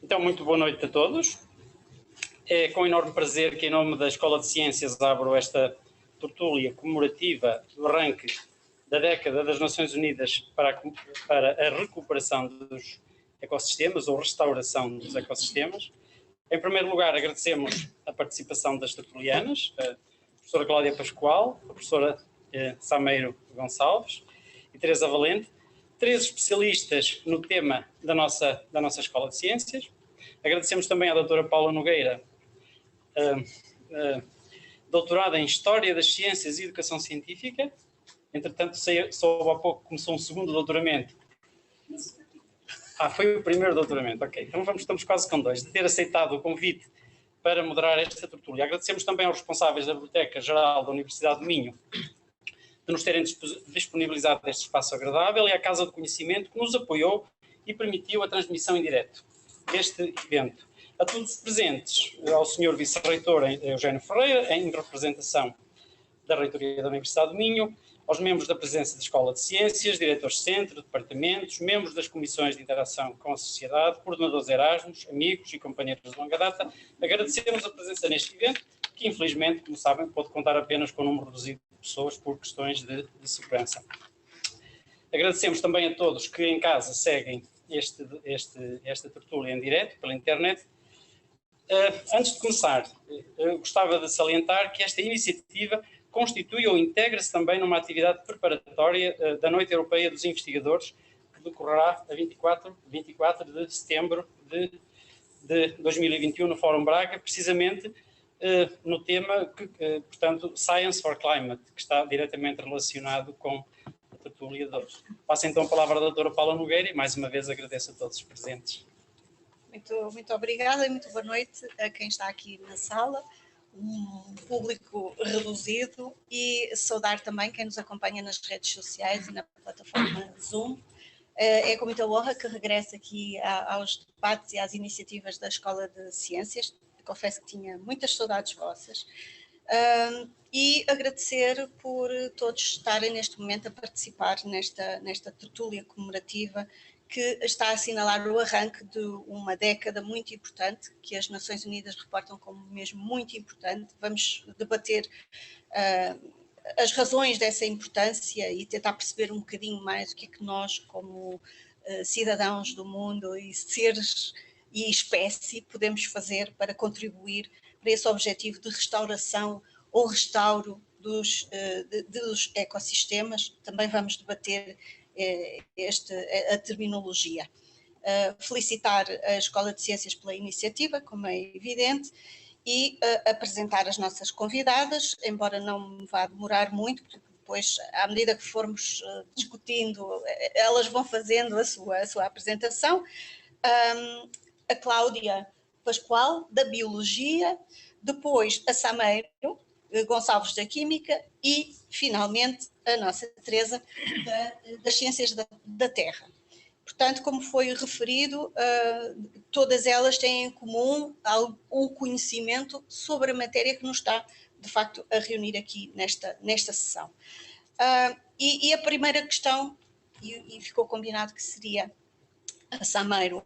Então, muito boa noite a todos. É com enorme prazer que, em nome da Escola de Ciências, abro esta tertúlia comemorativa do arranque da década das Nações Unidas para a recuperação dos ecossistemas ou restauração dos ecossistemas. Em primeiro lugar, agradecemos a participação das tertulianas, a professora Cláudia Pascoal, a professora Sameiro Gonçalves e Teresa Valente, três especialistas no tema da nossa Escola de Ciências. Agradecemos também à doutora Paula Nogueira, doutorada em História das Ciências e Educação Científica. Entretanto, soube há pouco que começou um segundo doutoramento. Foi o primeiro doutoramento, ok. Então estamos quase com dois, de ter aceitado o convite para moderar esta tertúlia. Agradecemos também aos responsáveis da Biblioteca Geral da Universidade do Minho de nos terem disponibilizado este espaço agradável e à Casa do Conhecimento que nos apoiou e permitiu a transmissão em direto deste evento. A todos os presentes, ao Sr. Vice-Reitor Eugênio Ferreira, em representação da Reitoria da Universidade do Minho, aos membros da presença da Escola de Ciências, diretores de centro, departamentos, membros das comissões de interação com a sociedade, coordenadores Erasmus, amigos e companheiros de longa data, agradecemos a presença neste evento, que infelizmente, como sabem, pode contar apenas com um número reduzido de pessoas por questões de segurança. Agradecemos também a todos que em casa seguem esta tertúlia em direto pela internet. Antes de começar, eu gostava de salientar que esta iniciativa constitui ou integra-se também numa atividade preparatória da Noite Europeia dos Investigadores, que decorrerá a 24 de setembro de 2021 no Fórum Braga, precisamente no tema, portanto, Science for Climate, que está diretamente relacionado com a tertúlia de hoje. Passo então a palavra à doutora Paula Nogueira e mais uma vez agradeço a todos os presentes. Muito obrigada e muito boa noite a quem está aqui na sala, um público reduzido, e saudar também quem nos acompanha nas redes sociais e na plataforma Zoom. É com muita honra que regresso aqui aos debates e às iniciativas da Escola de Ciências. Confesso que tinha muitas saudades vossas. E agradecer por todos estarem neste momento a participar nesta tertúlia comemorativa que está a assinalar o arranque de uma década muito importante, que as Nações Unidas reportam como mesmo muito importante. Vamos debater as razões dessa importância e tentar perceber um bocadinho mais o que é que nós, como cidadãos do mundo e seres e espécie, podemos fazer para contribuir para esse objetivo de restauração ou restauro dos ecossistemas. Também vamos debater a terminologia. Felicitar a Escola de Ciências pela iniciativa, como é evidente, e apresentar as nossas convidadas, embora não me vá demorar muito, porque depois, à medida que formos discutindo, elas vão fazendo a sua apresentação. A Cláudia Pascoal, da Biologia, depois a Sameiro Gonçalves, da Química, e, finalmente, a nossa Teresa, das Ciências da Terra. Portanto, como foi referido, todas elas têm em comum um conhecimento sobre a matéria que nos está, de facto, a reunir aqui nesta sessão. E a primeira questão, e ficou combinado que seria a Sameiro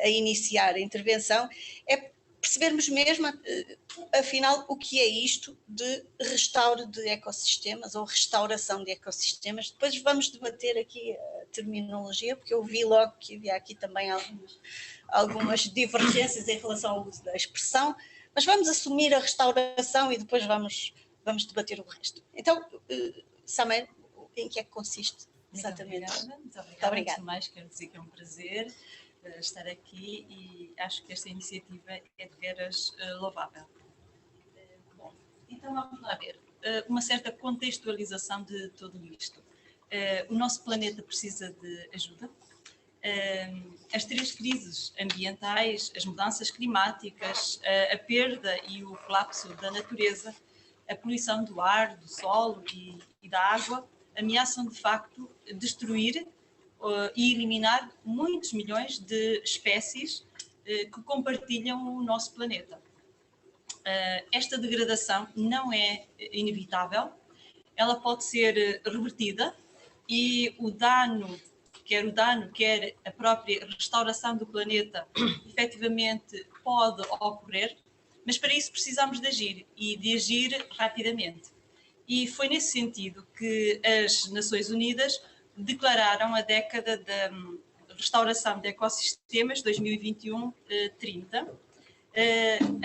a iniciar a intervenção, é percebermos mesmo, afinal, o que é isto de restauro de ecossistemas ou restauração de ecossistemas. Depois vamos debater aqui a terminologia, porque eu vi logo que havia aqui também algumas divergências em relação ao uso da expressão, mas vamos assumir a restauração e depois vamos debater o resto. Então, Sameiro, em que é que consiste exatamente? Muito obrigada. Antes de mais, quero dizer que é um prazer estar aqui e acho que esta iniciativa é de veras louvável. Bom, então vamos lá ver. Uma certa contextualização de tudo isto. O nosso planeta precisa de ajuda. As três crises ambientais, as mudanças climáticas, a perda e o colapso da natureza, a poluição do ar, do solo e da água, ameaçam de facto destruir e eliminar muitos milhões de espécies que compartilham o nosso planeta. Esta degradação não é inevitável, ela pode ser revertida e o dano quer o dano, quer a própria restauração do planeta, efetivamente pode ocorrer, mas para isso precisamos de agir e de agir rapidamente. E foi nesse sentido que as Nações Unidas declararam a década da restauração de ecossistemas 2021-30,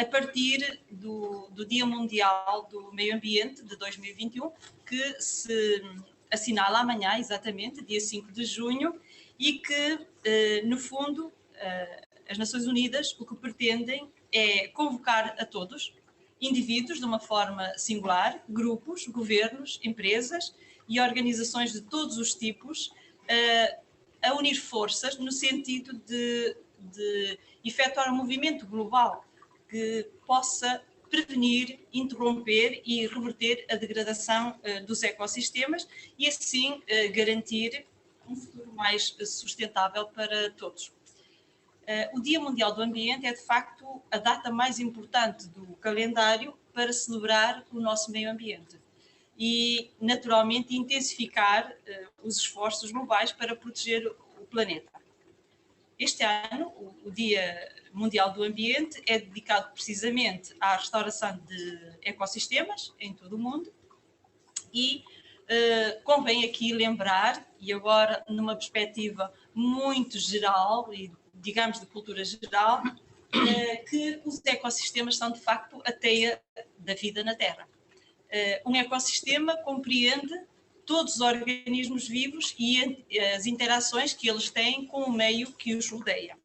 a partir do Dia Mundial do Meio Ambiente de 2021, que se assinala amanhã, exatamente, dia 5 de junho, e que, no fundo, as Nações Unidas o que pretendem é convocar a todos, indivíduos de uma forma singular, grupos, governos, empresas e organizações de todos os tipos, a unir forças no sentido de efetuar um movimento global que possa prevenir, interromper e reverter a degradação dos ecossistemas e assim garantir um futuro mais sustentável para todos. O Dia Mundial do Ambiente é, de facto, a data mais importante do calendário para celebrar o nosso meio ambiente e, naturalmente, intensificar os esforços globais para proteger o planeta. Este ano, o Dia Mundial do Ambiente é dedicado precisamente à restauração de ecossistemas em todo o mundo e convém aqui lembrar, e agora numa perspectiva muito geral e digamos de cultura geral, que os ecossistemas são de facto a teia da vida na Terra. Um ecossistema compreende todos os organismos vivos e as interações que eles têm com o meio que os rodeia.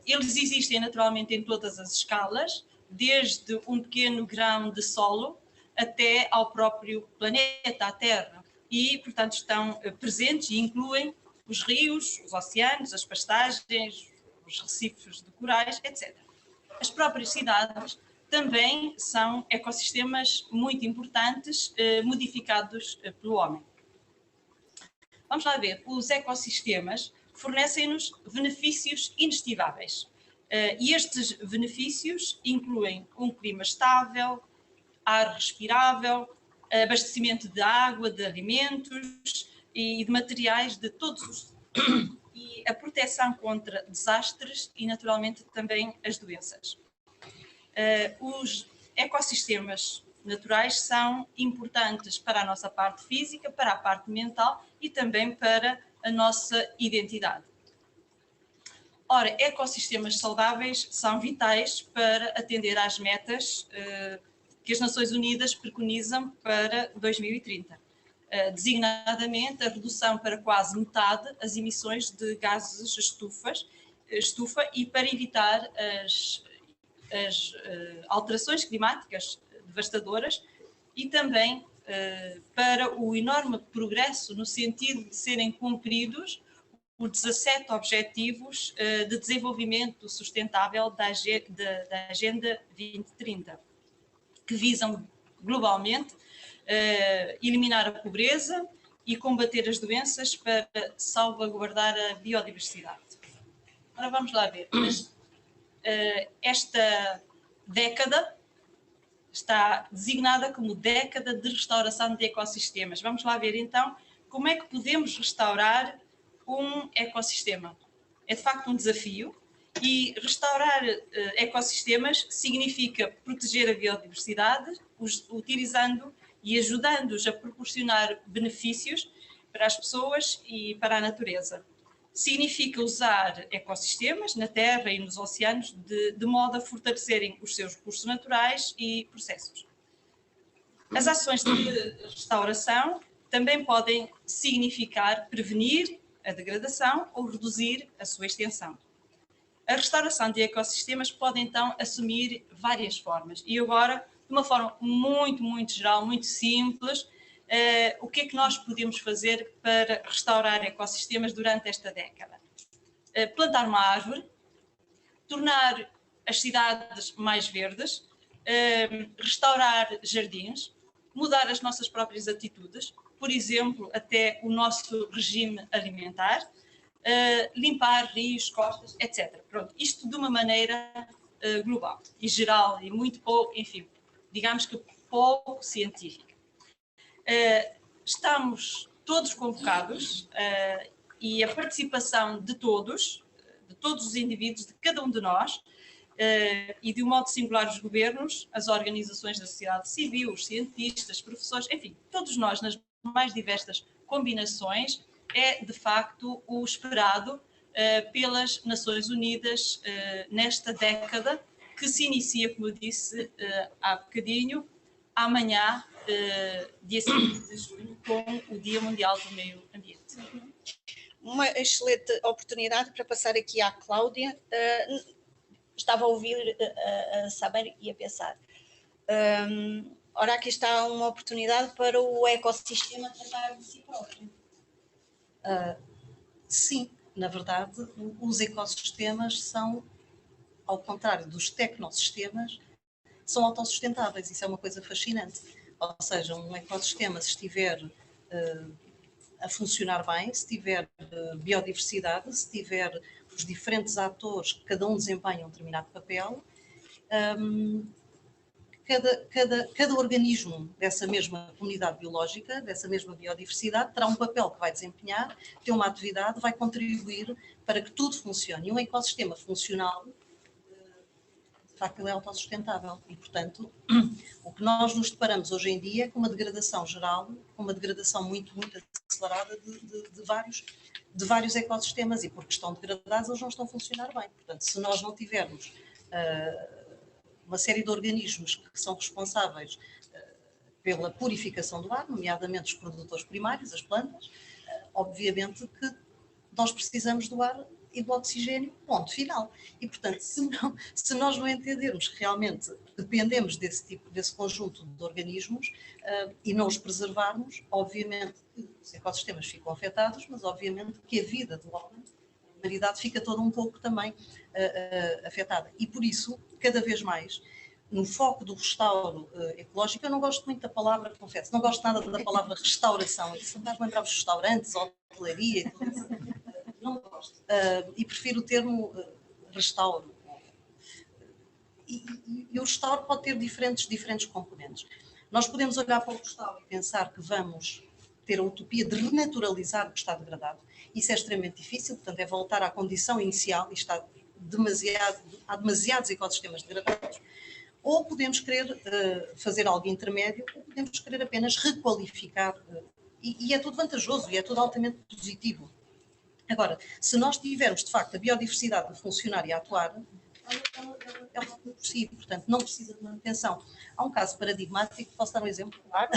Eles existem naturalmente em todas as escalas, desde um pequeno grão de solo até ao próprio planeta, a Terra, e, portanto, estão presentes e incluem os rios, os oceanos, as pastagens, os recifes de corais, etc. As próprias cidades também são ecossistemas muito importantes, modificados pelo homem. Vamos lá ver, os ecossistemas fornecem-nos benefícios inestimáveis. E estes benefícios incluem um clima estável, ar respirável, abastecimento de água, de alimentos e de materiais de todos os e a proteção contra desastres e, naturalmente, também as doenças. Os ecossistemas naturais são importantes para a nossa parte física, para a parte mental e também para a nossa identidade. Ora, ecossistemas saudáveis são vitais para atender às metas que as Nações Unidas preconizam para 2030. Designadamente a redução para quase metade as emissões de gases estufa e para evitar as alterações climáticas devastadoras e também para o enorme progresso no sentido de serem cumpridos os 17 Objetivos de Desenvolvimento Sustentável da Agenda 2030, que visam globalmente eliminar a pobreza e combater as doenças para salvaguardar a biodiversidade. Agora vamos lá ver. Esta década está designada como década de restauração de ecossistemas. Vamos lá ver então como é que podemos restaurar um ecossistema. É de facto um desafio e restaurar ecossistemas significa proteger a biodiversidade, utilizando e ajudando-os a proporcionar benefícios para as pessoas e para a natureza. Significa usar ecossistemas na Terra e nos oceanos de modo a fortalecerem os seus recursos naturais e processos. As ações de restauração também podem significar prevenir a degradação ou reduzir a sua extensão. A restauração de ecossistemas pode então assumir várias formas e agora, de uma forma muito geral, muito simples, o que é que nós podemos fazer para restaurar ecossistemas durante esta década? Plantar uma árvore, tornar as cidades mais verdes, restaurar jardins, mudar as nossas próprias atitudes, por exemplo, até o nosso regime alimentar, limpar rios, costas, etc. Pronto, isto de uma maneira global e geral e muito pouco, enfim, digamos que pouco científica. Estamos todos convocados e a participação de todos os indivíduos, de cada um de nós, e de um modo singular os governos, as organizações da sociedade civil, os cientistas, professores, enfim, todos nós nas mais diversas combinações, é de facto o esperado pelas Nações Unidas nesta década que se inicia, como eu disse há bocadinho, amanhã, dia 5 de junho, com o Dia Mundial do Meio Ambiente. Uma excelente oportunidade para passar aqui à Cláudia. Estava a ouvir a saber e a pensar. Ora, aqui está uma oportunidade para o ecossistema tratar de si próprio. Sim, na verdade, os ecossistemas são, ao contrário dos tecnossistemas, são autossustentáveis. Isso é uma coisa fascinante. Ou seja, um ecossistema, se estiver a funcionar bem, se tiver biodiversidade, se tiver os diferentes atores que cada um desempenha um determinado papel, cada organismo dessa mesma comunidade biológica, dessa mesma biodiversidade, terá um papel que vai desempenhar, tem uma atividade, vai contribuir para que tudo funcione. E um ecossistema funcional, de facto, ele é autossustentável. E, portanto, o que nós nos deparamos hoje em dia é com uma degradação geral, com uma degradação muito, muito acelerada de vários ecossistemas, e porque estão degradados, eles não estão a funcionar bem. Portanto, se nós não tivermos uma série de organismos que são responsáveis pela purificação do ar, nomeadamente os produtores primários, as plantas, obviamente que nós precisamos do ar e do oxigênio, ponto final. E, portanto, se nós não entendermos que realmente dependemos desse conjunto de organismos e não os preservarmos, obviamente que os ecossistemas ficam afetados, mas obviamente que a vida do homem, a humanidade, fica toda um pouco também afetada. E por isso, cada vez mais, no foco do restauro ecológico, eu não gosto muito da palavra, confesso, não gosto nada da palavra restauração. Isso faz lembrar os restaurantes, hotelaria e tudo isso. Não gosto. E prefiro o termo restauro. E o restauro pode ter diferentes componentes. Nós podemos olhar para o restauro e pensar que vamos ter a utopia de renaturalizar o que está degradado. Isso é extremamente difícil, portanto, é voltar à condição inicial, e há demasiados ecossistemas degradados. Ou podemos querer fazer algo intermédio, ou podemos querer apenas requalificar. E é tudo vantajoso, e é tudo altamente positivo. Agora, se nós tivermos, de facto, a biodiversidade a funcionar e a atuar, ela por si, portanto, não precisa de manutenção. Há um caso paradigmático, posso dar um exemplo? Claro.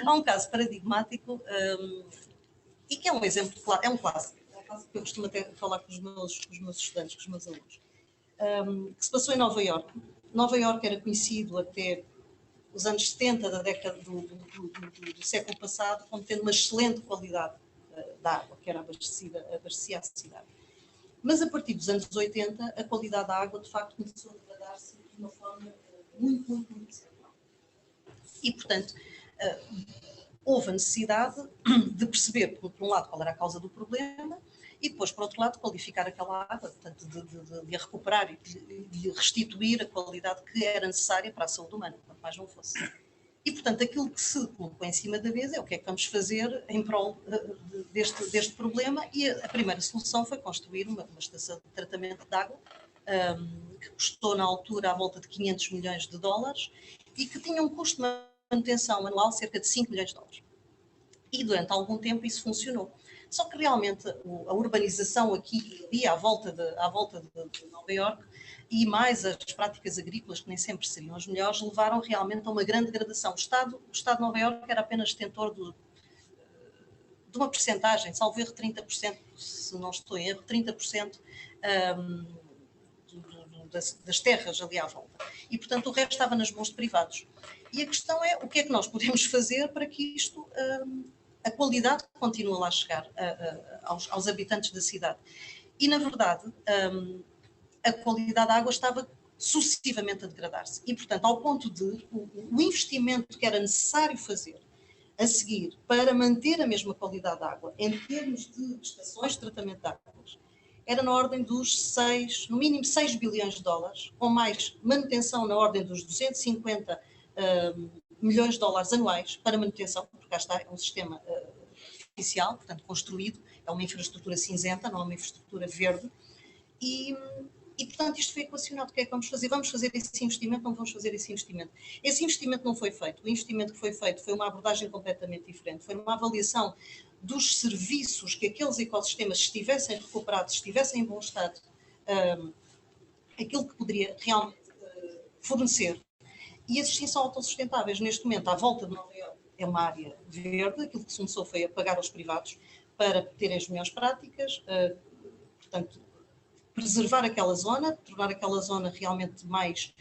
Há um caso paradigmático, e que é um exemplo, é um clássico que eu costumo até falar com os meus estudantes, com os meus alunos, que se passou em Nova Iorque. Nova Iorque era conhecido até os anos 70 da década do século passado como tendo uma excelente qualidade da água, que era abastecia a cidade. Mas a partir dos anos 80, a qualidade da água, de facto, começou a degradar-se de uma forma muito excepcional. E, portanto, houve a necessidade de perceber, por um lado, qual era a causa do problema, e depois, por outro lado, qualificar aquela água, portanto, de a recuperar e de restituir a qualidade que era necessária para a saúde humana, quanto mais não fosse. E, portanto, aquilo que se colocou em cima da mesa é o que é que vamos fazer em prol deste problema, e a primeira solução foi construir uma estação de tratamento de água, que custou na altura à volta de 500 milhões de dólares e que tinha um custo de manutenção anual cerca de 5 milhões de dólares. E durante algum tempo isso funcionou. Só que realmente a urbanização aqui e ali à volta de Nova Iorque e mais as práticas agrícolas, que nem sempre seriam as melhores, levaram realmente a uma grande degradação. O Estado de Nova Iorque era apenas detentor de uma percentagem, salvo erro 30%, se não estou em erro, 30% das terras ali à volta. E, portanto, o resto estava nas mãos de privados. E a questão é o que é que nós podemos fazer para que isto, a qualidade continue lá a chegar aos habitantes da cidade. E, na verdade, a qualidade da água estava sucessivamente a degradar-se. E, portanto, ao ponto de o investimento que era necessário fazer a seguir para manter a mesma qualidade da água, em termos de estações de tratamento de águas, era na ordem dos no mínimo 6 bilhões de dólares, com mais manutenção na ordem dos 250 milhões de dólares anuais para manutenção, porque cá está, é um sistema oficial, portanto construído, é uma infraestrutura cinzenta, não é uma infraestrutura verde, e portanto isto foi equacionado. O que é que vamos fazer? Vamos fazer esse investimento ou não vamos fazer esse investimento? Esse investimento não foi feito. O investimento que foi feito foi uma abordagem completamente diferente, foi uma avaliação dos serviços que aqueles ecossistemas estivessem recuperados, estivessem em bom estado, aquilo que poderia realmente fornecer. E esses sim são autossustentáveis. Neste momento, à volta de Nova Iorque é uma área verde, aquilo que se começou foi a pagar aos privados para terem as melhores práticas, portanto, preservar aquela zona, tornar aquela zona realmente mais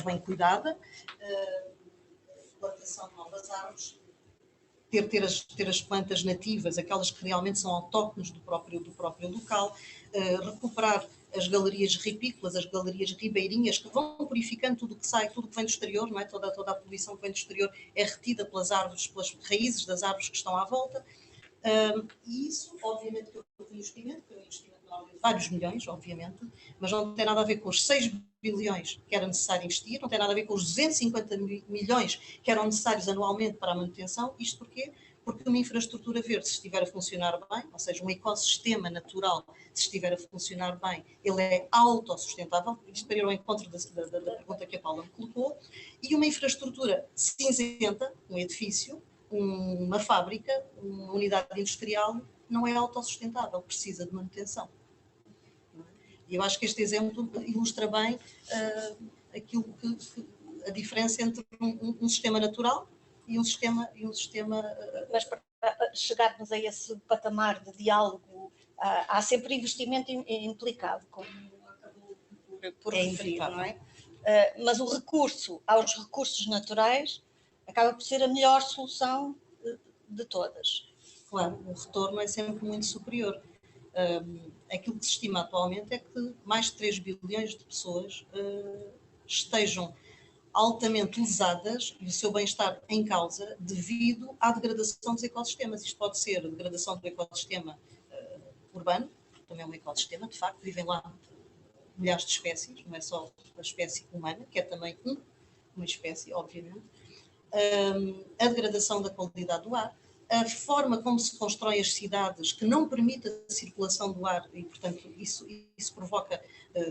bem cuidada, plantação de novas árvores, ter as plantas nativas, aquelas que realmente são autóctones do próprio local, recuperar as galerias ripícolas, as galerias ribeirinhas, que vão purificando tudo o que sai, tudo o que vem do exterior, não é? Toda a poluição que vem do exterior é retida pelas árvores, pelas raízes das árvores que estão à volta. E isso, obviamente, que é um investimento de ordem de vários milhões, obviamente, mas não tem nada a ver com os 6 bilhões que era necessário investir, não tem nada a ver com os 250 milhões que eram necessários anualmente para a manutenção. Isto porquê? Porque uma infraestrutura verde, se estiver a funcionar bem, ou seja, um ecossistema natural, se estiver a funcionar bem, ele é autossustentável, isto para ir ao encontro da pergunta que a Paula me colocou, e uma infraestrutura cinzenta, um edifício, uma fábrica, uma unidade industrial, não é autossustentável, precisa de manutenção. E eu acho que este exemplo ilustra bem a diferença entre um sistema natural e um sistema. Mas para chegarmos a esse patamar de diálogo, há sempre investimento implicado, como acabou por referir, não é? Mas o recurso aos recursos naturais acaba por ser a melhor solução de todas. Claro, o retorno é sempre muito superior. Aquilo que se estima atualmente é que mais de 3 bilhões de pessoas estejam altamente lesadas e o seu bem-estar em causa devido à degradação dos ecossistemas. Isto pode ser a degradação do ecossistema urbano, também é um ecossistema, de facto, vivem lá milhares de espécies, não é só a espécie humana, que é também uma espécie, obviamente. A degradação da qualidade do ar, a forma como se constroem as cidades, que não permite a circulação do ar e, portanto, isso provoca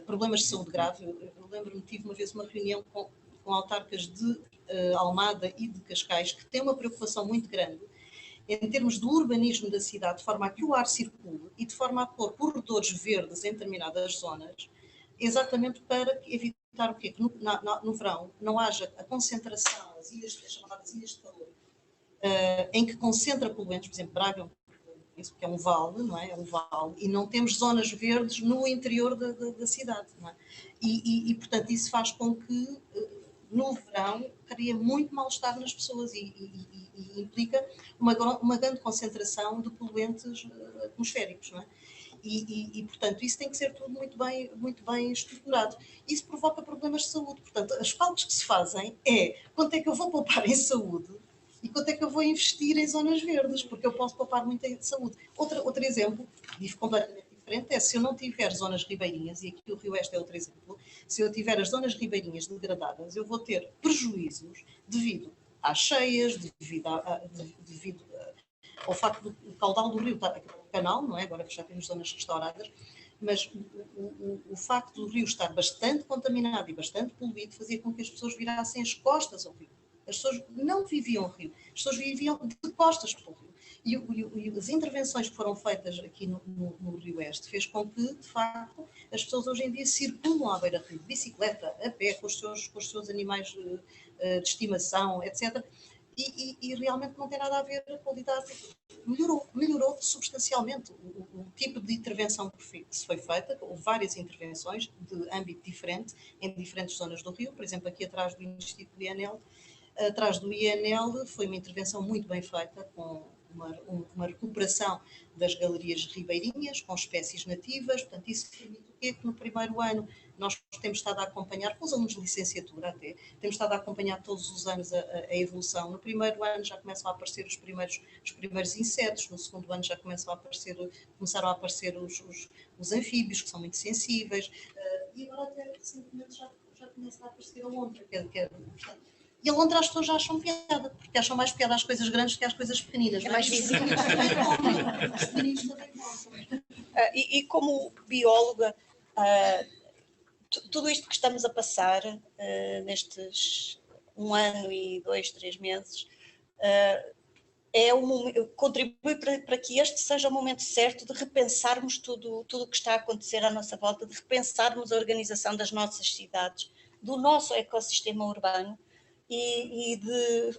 problemas de saúde grave. Eu lembro-me, tive uma vez uma reunião com autarcas de Almada e de Cascais, que têm uma preocupação muito grande em termos do urbanismo da cidade, de forma a que o ar circule e de forma a pôr corredores verdes em determinadas zonas, exatamente para evitar o quê? Que no verão não haja a concentração, as chamadas ilhas de calor, em que concentra poluentes, por exemplo, Braga, isso que é um vale, não é? É um vale, e não temos zonas verdes no interior da cidade, não é? E, portanto, isso faz com que no verão cria muito mal-estar nas pessoas e implica uma grande concentração de poluentes atmosféricos, não é? E, portanto, isso tem que ser tudo muito bem estruturado. Isso provoca problemas de saúde. Portanto, as cálculos que se fazem é quanto é que eu vou poupar em saúde e quanto é que eu vou investir em zonas verdes, porque eu posso poupar muito em saúde. Outro exemplo, completamente diferente, é se eu não tiver zonas ribeirinhas, e aqui o Rio Oeste é outro exemplo, se eu tiver as zonas ribeirinhas degradadas, eu vou ter prejuízos devido às cheias, devido ao facto do caudal do rio estar canal, não é? Agora que já temos zonas restauradas, mas o facto do rio estar bastante contaminado e bastante poluído fazia com que as pessoas virassem as costas ao rio. As pessoas não viviam o rio, as pessoas viviam de costas para o rio. E as intervenções que foram feitas aqui no Rio Oeste fez com que, de facto, as pessoas hoje em dia circulam à beira-rio, de bicicleta, a pé, com os seus animais de estimação, etc. E realmente não tem nada a ver, a qualidade melhorou substancialmente. O tipo de intervenção que se foi feita, houve várias intervenções de âmbito diferente, em diferentes zonas do Rio, por exemplo, aqui atrás do Instituto INL, atrás do INL foi uma intervenção muito bem feita, com uma recuperação das galerias ribeirinhas, com espécies nativas. Portanto, isso permite o quê? Que no primeiro ano nós temos estado a acompanhar, com os alunos de licenciatura até, temos estado a acompanhar todos os anos a evolução. No primeiro ano já começam a aparecer os primeiros insetos, no segundo ano já começaram a aparecer os anfíbios, que são muito sensíveis, e agora até recentemente já começa a aparecer a lontra, portanto, E a lontra as pessoas já acham piada, porque acham mais piada às coisas grandes do que às coisas pequeninas. É mais visível. Os pequeninos também gostam. E como bióloga, tudo isto que estamos a passar nestes 1 ano e 2, 3 meses, contribui para que este seja o momento certo de repensarmos tudo o que está a acontecer à nossa volta, de repensarmos a organização das nossas cidades, do nosso ecossistema urbano e de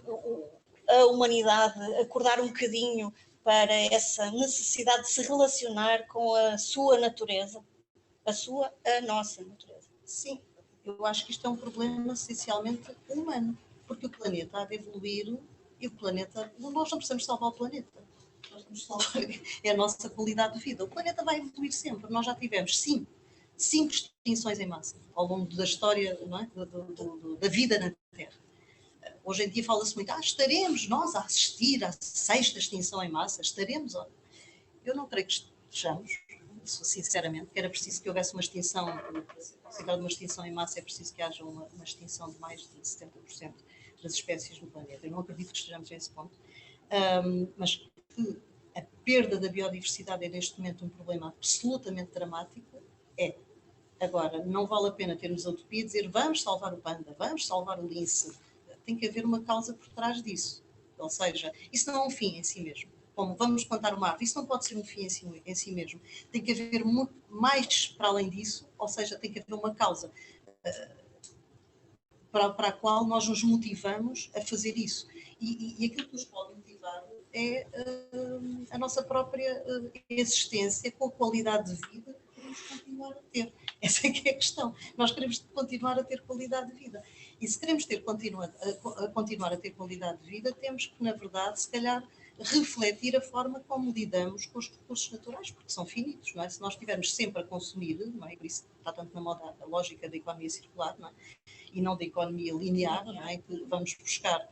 a humanidade acordar um bocadinho para essa necessidade de se relacionar com a sua natureza, a nossa natureza. Sim, eu acho que isto é um problema essencialmente humano, porque o planeta há de evoluir e o planeta, nós não precisamos salvar o planeta, nós temos de salvar é a nossa qualidade de vida. O planeta vai evoluir sempre, nós já tivemos 5 extinções em massa ao longo da história, não é? Da vida na Terra. Hoje em dia fala-se muito, estaremos nós a assistir à 6ª extinção em massa, estaremos, eu não creio que estejamos, sinceramente, que era preciso que houvesse uma extinção, para ser considerada uma extinção em massa é preciso que haja uma extinção de mais de 70% das espécies no planeta. Eu não acredito que estejamos a esse ponto, mas que a perda da biodiversidade é neste momento um problema absolutamente dramático, Agora, não vale a pena termos a utopia de dizer vamos salvar o panda, vamos salvar o lince. Tem que haver uma causa por trás disso. Ou seja, isso não é um fim em si mesmo. Como vamos plantar uma árvore, isso não pode ser um fim em si mesmo. Tem que haver muito mais para além disso, ou seja, tem que haver uma causa para a qual nós nos motivamos a fazer isso. E aquilo que nos pode motivar é a nossa própria existência com a qualidade de vida que queremos continuar a ter. Essa é que é a questão. Nós queremos continuar a ter qualidade de vida. E se queremos continuar a ter qualidade de vida, temos que, na verdade, se calhar, refletir a forma como lidamos com os recursos naturais, porque são finitos, não é? Se nós estivermos sempre a consumir, não é? Por isso está tanto na moda a lógica da economia circular, não é? E não da economia linear, não é? Que vamos buscar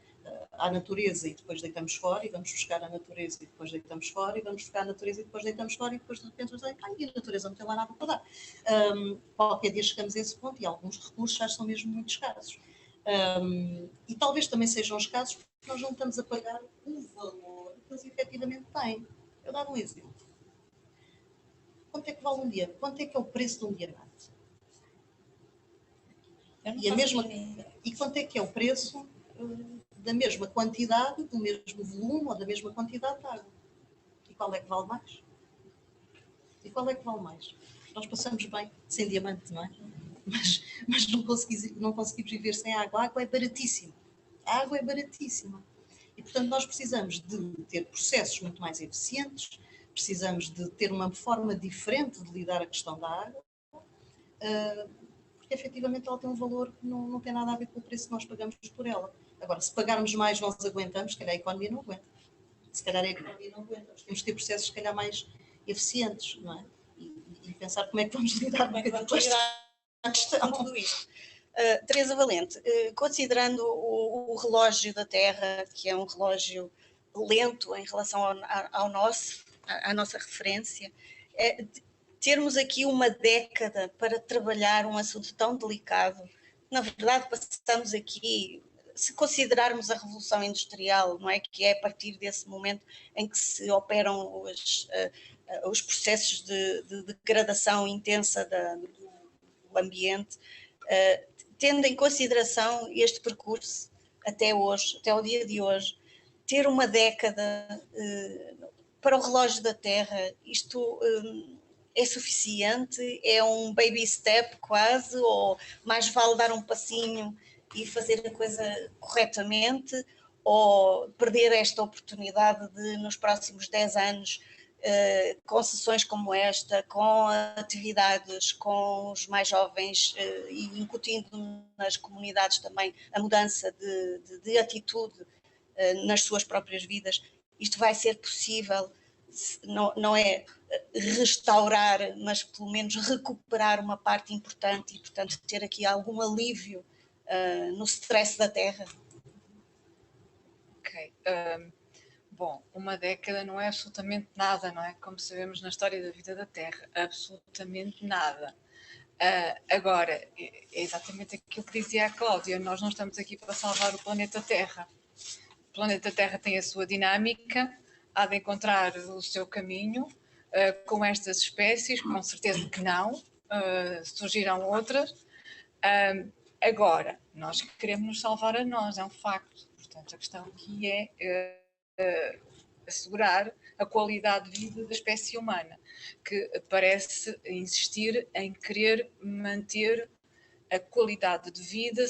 à natureza e depois deitamos fora, e vamos buscar à natureza e depois deitamos fora, e vamos buscar à natureza e depois deitamos fora, e depois de repente vamos dizer, e a natureza não tem lá nada para dar. Qualquer dia chegamos a esse ponto e alguns recursos já são mesmo muito escassos. E talvez também sejam escassos porque nós não estamos a pagar o valor que eles efetivamente têm. Eu dar um exemplo. Quanto é que vale um dia? Quanto é que é o preço de um diamante? E quanto é que é o preço da mesma quantidade, do mesmo volume ou da mesma quantidade de água? E qual é que vale mais? E qual é que vale mais? Nós passamos bem sem diamante, não é? Mas não conseguimos viver sem água. A água é baratíssima. A água é baratíssima. E, portanto, nós precisamos de ter processos muito mais eficientes, precisamos de ter uma forma diferente de lidar a questão da água, porque efetivamente ela tem um valor que não tem nada a ver com o preço que nós pagamos por ela. Agora, se pagarmos mais, nós aguentamos, se calhar a economia não aguenta. Se calhar a economia não aguenta. Nós temos que ter processos, se calhar, mais eficientes, não é? E pensar como é que vamos lidar com tudo isto. Teresa Valente, considerando o relógio da Terra, que é um relógio lento em relação à nossa referência, termos aqui uma década para trabalhar um assunto tão delicado, na verdade passamos aqui, se considerarmos a Revolução Industrial, não é? Que é a partir desse momento em que se operam os processos de degradação intensa do ambiente, tendo em consideração este percurso até hoje, até o dia de hoje, ter uma década para o relógio da Terra, isto é suficiente? É um baby step quase? Ou mais vale dar um passinho e fazer a coisa corretamente? Ou perder esta oportunidade de, nos próximos 10 anos, com sessões como esta, com atividades com os mais jovens e incutindo nas comunidades também a mudança de atitude nas suas próprias vidas, isto vai ser possível, não é restaurar, mas pelo menos recuperar uma parte importante e, portanto, ter aqui algum alívio no stress da Terra? Ok. Bom, uma década não é absolutamente nada, não é? Como sabemos na história da vida da Terra, absolutamente nada. Agora, é exatamente aquilo que dizia a Cláudia, nós não estamos aqui para salvar o planeta Terra. O planeta Terra tem a sua dinâmica, há de encontrar o seu caminho com estas espécies, com certeza que não, surgirão outras. Agora, nós queremos nos salvar a nós, é um facto. Portanto, a questão aqui é assegurar a qualidade de vida da espécie humana, que parece insistir em querer manter a qualidade de vida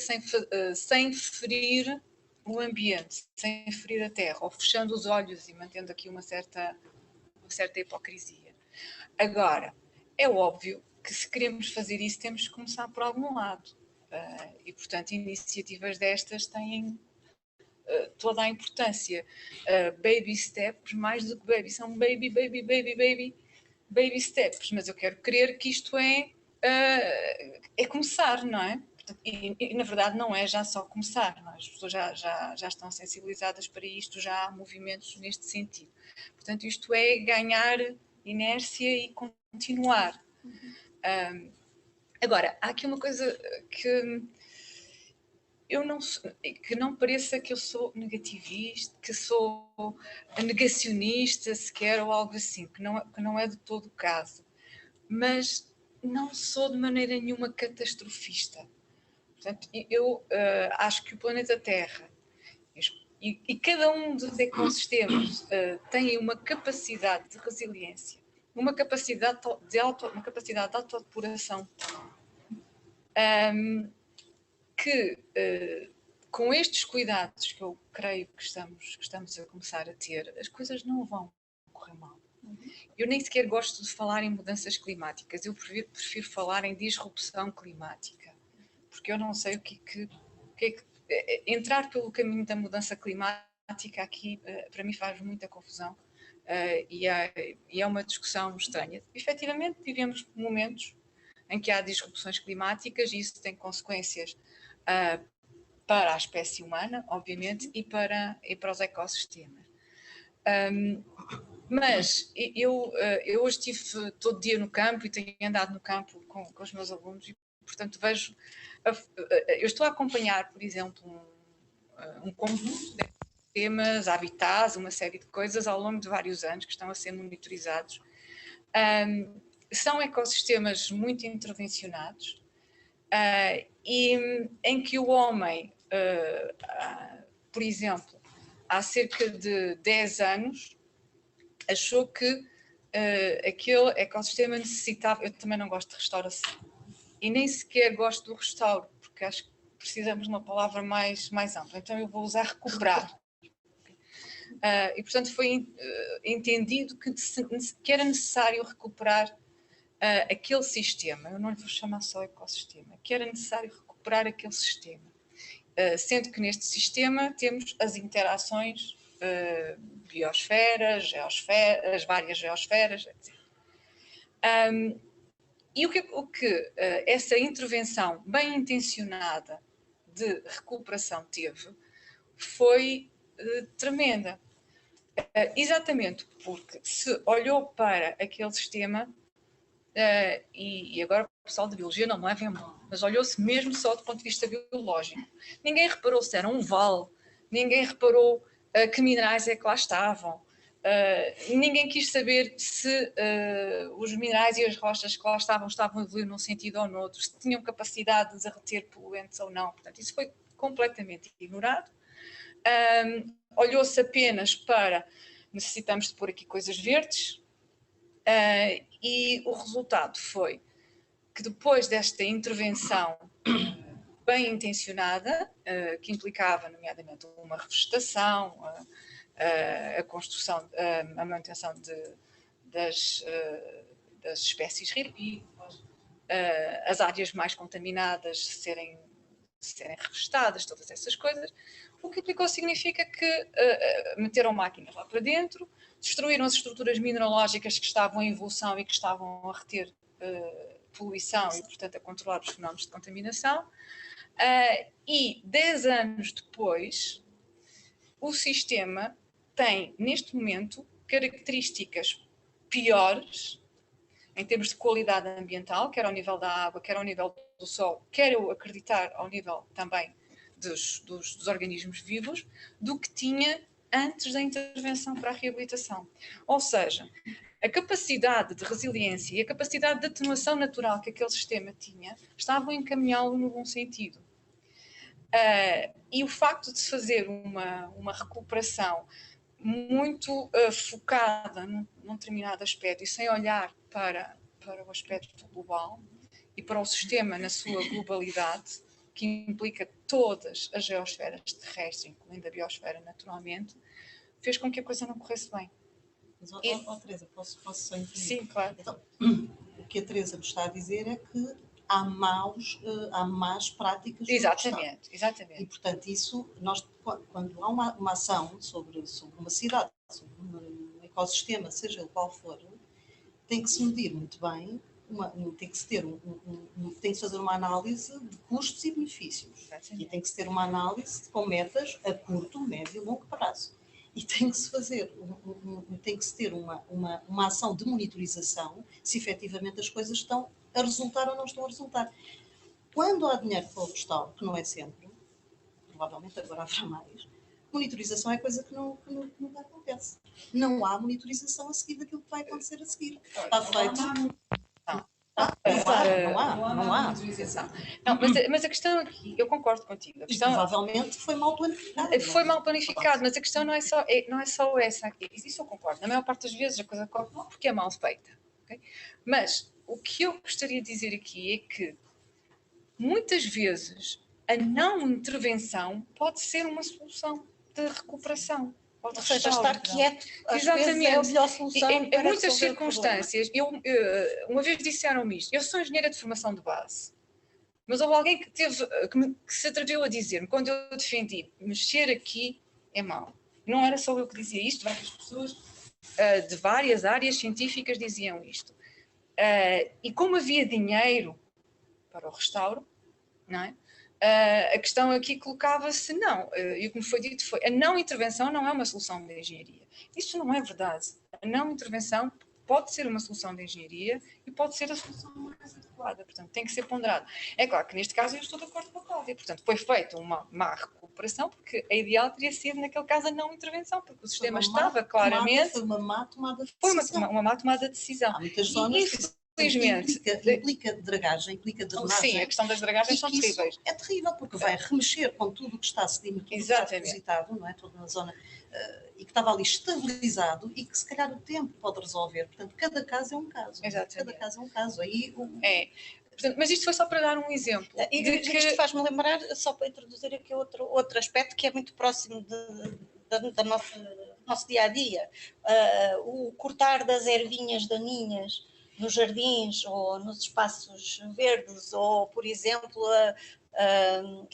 sem ferir o ambiente, sem ferir a terra, ou fechando os olhos e mantendo aqui uma certa hipocrisia. Agora, é óbvio que se queremos fazer isso temos que começar por algum lado. E, portanto, iniciativas destas têm toda a importância. Baby steps, mais do que baby, são baby steps, mas eu quero crer que isto é começar, não é? E na verdade não é já só começar, não é? As pessoas já estão sensibilizadas para isto, já há movimentos neste sentido. Portanto, isto é ganhar inércia e continuar. Agora, há aqui uma coisa que não pareça que eu sou negativista, que sou negacionista sequer ou algo assim, que não é de todo o caso. Mas não sou de maneira nenhuma catastrofista. Portanto, eu acho que o planeta Terra e cada um dos ecossistemas tem uma capacidade de resiliência, uma capacidade de autodepuração que com estes cuidados que eu creio que estamos a começar a ter, as coisas não vão correr mal. Eu nem sequer gosto de falar em mudanças climáticas, eu prefiro falar em disrupção climática, porque eu não sei o que é que entrar pelo caminho da mudança climática aqui para mim faz muita confusão e é uma discussão estranha. Efetivamente vivemos momentos em que há disrupções climáticas e isso tem consequências para a espécie humana, obviamente, e para os ecossistemas. Mas eu hoje estive todo dia no campo e tenho andado no campo com os meus alunos e, portanto, vejo... eu estou a acompanhar, por exemplo, um conjunto de ecossistemas, habitats, uma série de coisas ao longo de vários anos que estão a ser monitorizados. São ecossistemas muito intervencionados e em que o homem, por exemplo, há cerca de 10 anos, achou que aquele ecossistema necessitava... Eu também não gosto de restauração e nem sequer gosto do restauro, porque acho que precisamos de uma palavra mais ampla, então eu vou usar recuperar. E portanto foi entendido que era necessário recuperar aquele sistema, eu não lhe vou chamar só ecossistema, que era necessário recuperar aquele sistema, sendo que neste sistema temos as interações biosferas, geosferas, várias geosferas, etc. E o que essa intervenção bem intencionada de recuperação teve foi tremenda. Exatamente porque se olhou para aquele sistema, e agora o pessoal de biologia não levem mal, mas olhou-se mesmo só do ponto de vista biológico. Ninguém reparou se era um vale, ninguém reparou que minerais é que lá estavam, ninguém quis saber se os minerais e as rochas que lá estavam a evoluir num sentido ou noutro, se tinham capacidade de reter poluentes ou não. Portanto, isso foi completamente ignorado. Olhou-se apenas para necessitamos de pôr aqui coisas verdes, e o resultado foi que depois desta intervenção bem intencionada, que implicava nomeadamente uma refestação, a construção, a manutenção das espécies ripícolas, as áreas mais contaminadas serem refestadas, todas essas coisas, o que implicou significa que meteram máquinas lá para dentro, destruíram as estruturas mineralógicas que estavam em evolução e que estavam a reter poluição e, portanto, a controlar os fenómenos de contaminação. E 10 anos depois, o sistema tem, neste momento, características piores em termos de qualidade ambiental, quer ao nível da água, quer ao nível do solo, quer eu acreditar ao nível também dos organismos vivos, do que tinha antes da intervenção para a reabilitação. Ou seja, a capacidade de resiliência e a capacidade de atenuação natural que aquele sistema tinha estavam a encaminhá-lo no bom sentido. E o facto de se fazer uma recuperação muito focada num determinado aspecto e sem olhar para o aspecto global e para o sistema na sua globalidade, que implica todas as geosferas terrestres, incluindo a biosfera naturalmente, fez com que a coisa não corresse bem. Mas, Teresa, posso só intervir? Sim, claro. Então, o que a Teresa me está a dizer é que há más práticas. Exatamente, exatamente. E, portanto, isso, quando há uma ação sobre uma cidade, sobre um ecossistema, seja ele qual for, tem que se medir muito bem, tem que se fazer uma análise de custos e benefícios. Exatamente. E tem que se ter uma análise com metas a curto, médio e longo prazo. E tem que se fazer, tem que se ter uma ação de monitorização se efetivamente as coisas estão a resultar ou não estão a resultar. Quando há dinheiro para o postal, que não é sempre, provavelmente agora haverá mais, monitorização é coisa que nunca acontece. Não há monitorização a seguir daquilo que vai acontecer a seguir. Está feito. Não há. Não, mas a questão aqui, eu concordo contigo. A questão, provavelmente foi mal planificado. Foi mal planificado, mas a questão não é só essa. Isso eu concordo. Na maior parte das vezes a coisa corre mal porque é mal feita. Okay? Mas o que eu gostaria de dizer aqui é que muitas vezes a não intervenção pode ser uma solução de recuperação. Ou seja, estar quieto, às vezes é a melhor solução. Em muitas circunstâncias, uma vez disseram-me isto, eu sou engenheira de formação de base, mas houve alguém que se atreveu a dizer-me, quando eu defendi, mexer aqui é mau. Não era só eu que dizia isto, várias pessoas de várias áreas científicas diziam isto. E como havia dinheiro para o restauro, não é? A questão aqui colocava-se, não, e o que me foi dito foi, a não intervenção não é uma solução de engenharia. Isso não é verdade. A não intervenção pode ser uma solução de engenharia e pode ser a solução mais adequada, portanto, tem que ser ponderado. É claro que neste caso eu estou de acordo com a Cláudia, portanto, foi feita uma má recuperação, porque a ideal teria sido, naquele caso, a não intervenção, porque o sistema estava claramente... Foi uma má tomada de decisão. decisão. Foi uma má tomada de decisão. Há muitas zonas infelizmente, implica dragagem, implica drenagem. Sim, a questão das dragagens são terríveis. É terrível, porque vai remexer com tudo o que está depositado, não é? Toda na zona, e que estava ali estabilizado e que se calhar o tempo pode resolver. Portanto, cada caso é um caso. Exatamente. Cada caso é um caso. Aí, Portanto, mas isto foi só para dar um exemplo. Isto faz-me lembrar, só para introduzir aqui outro aspecto que é muito próximo da nosso dia-a-dia. O cortar das ervinhas daninhas nos jardins ou nos espaços verdes, ou, por exemplo,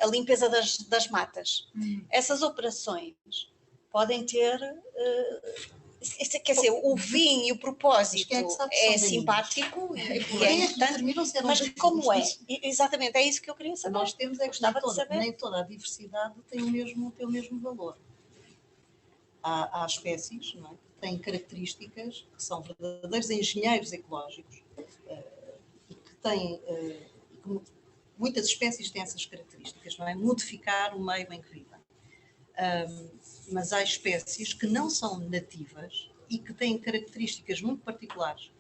a limpeza das matas. Essas operações podem ter... quer dizer, o fim e o propósito é simpático e é importante, mas como é? Exatamente, é isso que eu queria saber. Nós temos é que nem toda a diversidade tem o mesmo valor. Há espécies, não é? Têm características que são verdadeiros engenheiros ecológicos e que têm, muitas espécies têm essas características, não é? Modificar o meio em que vivem. Mas há espécies que não são nativas e que têm características muito particulares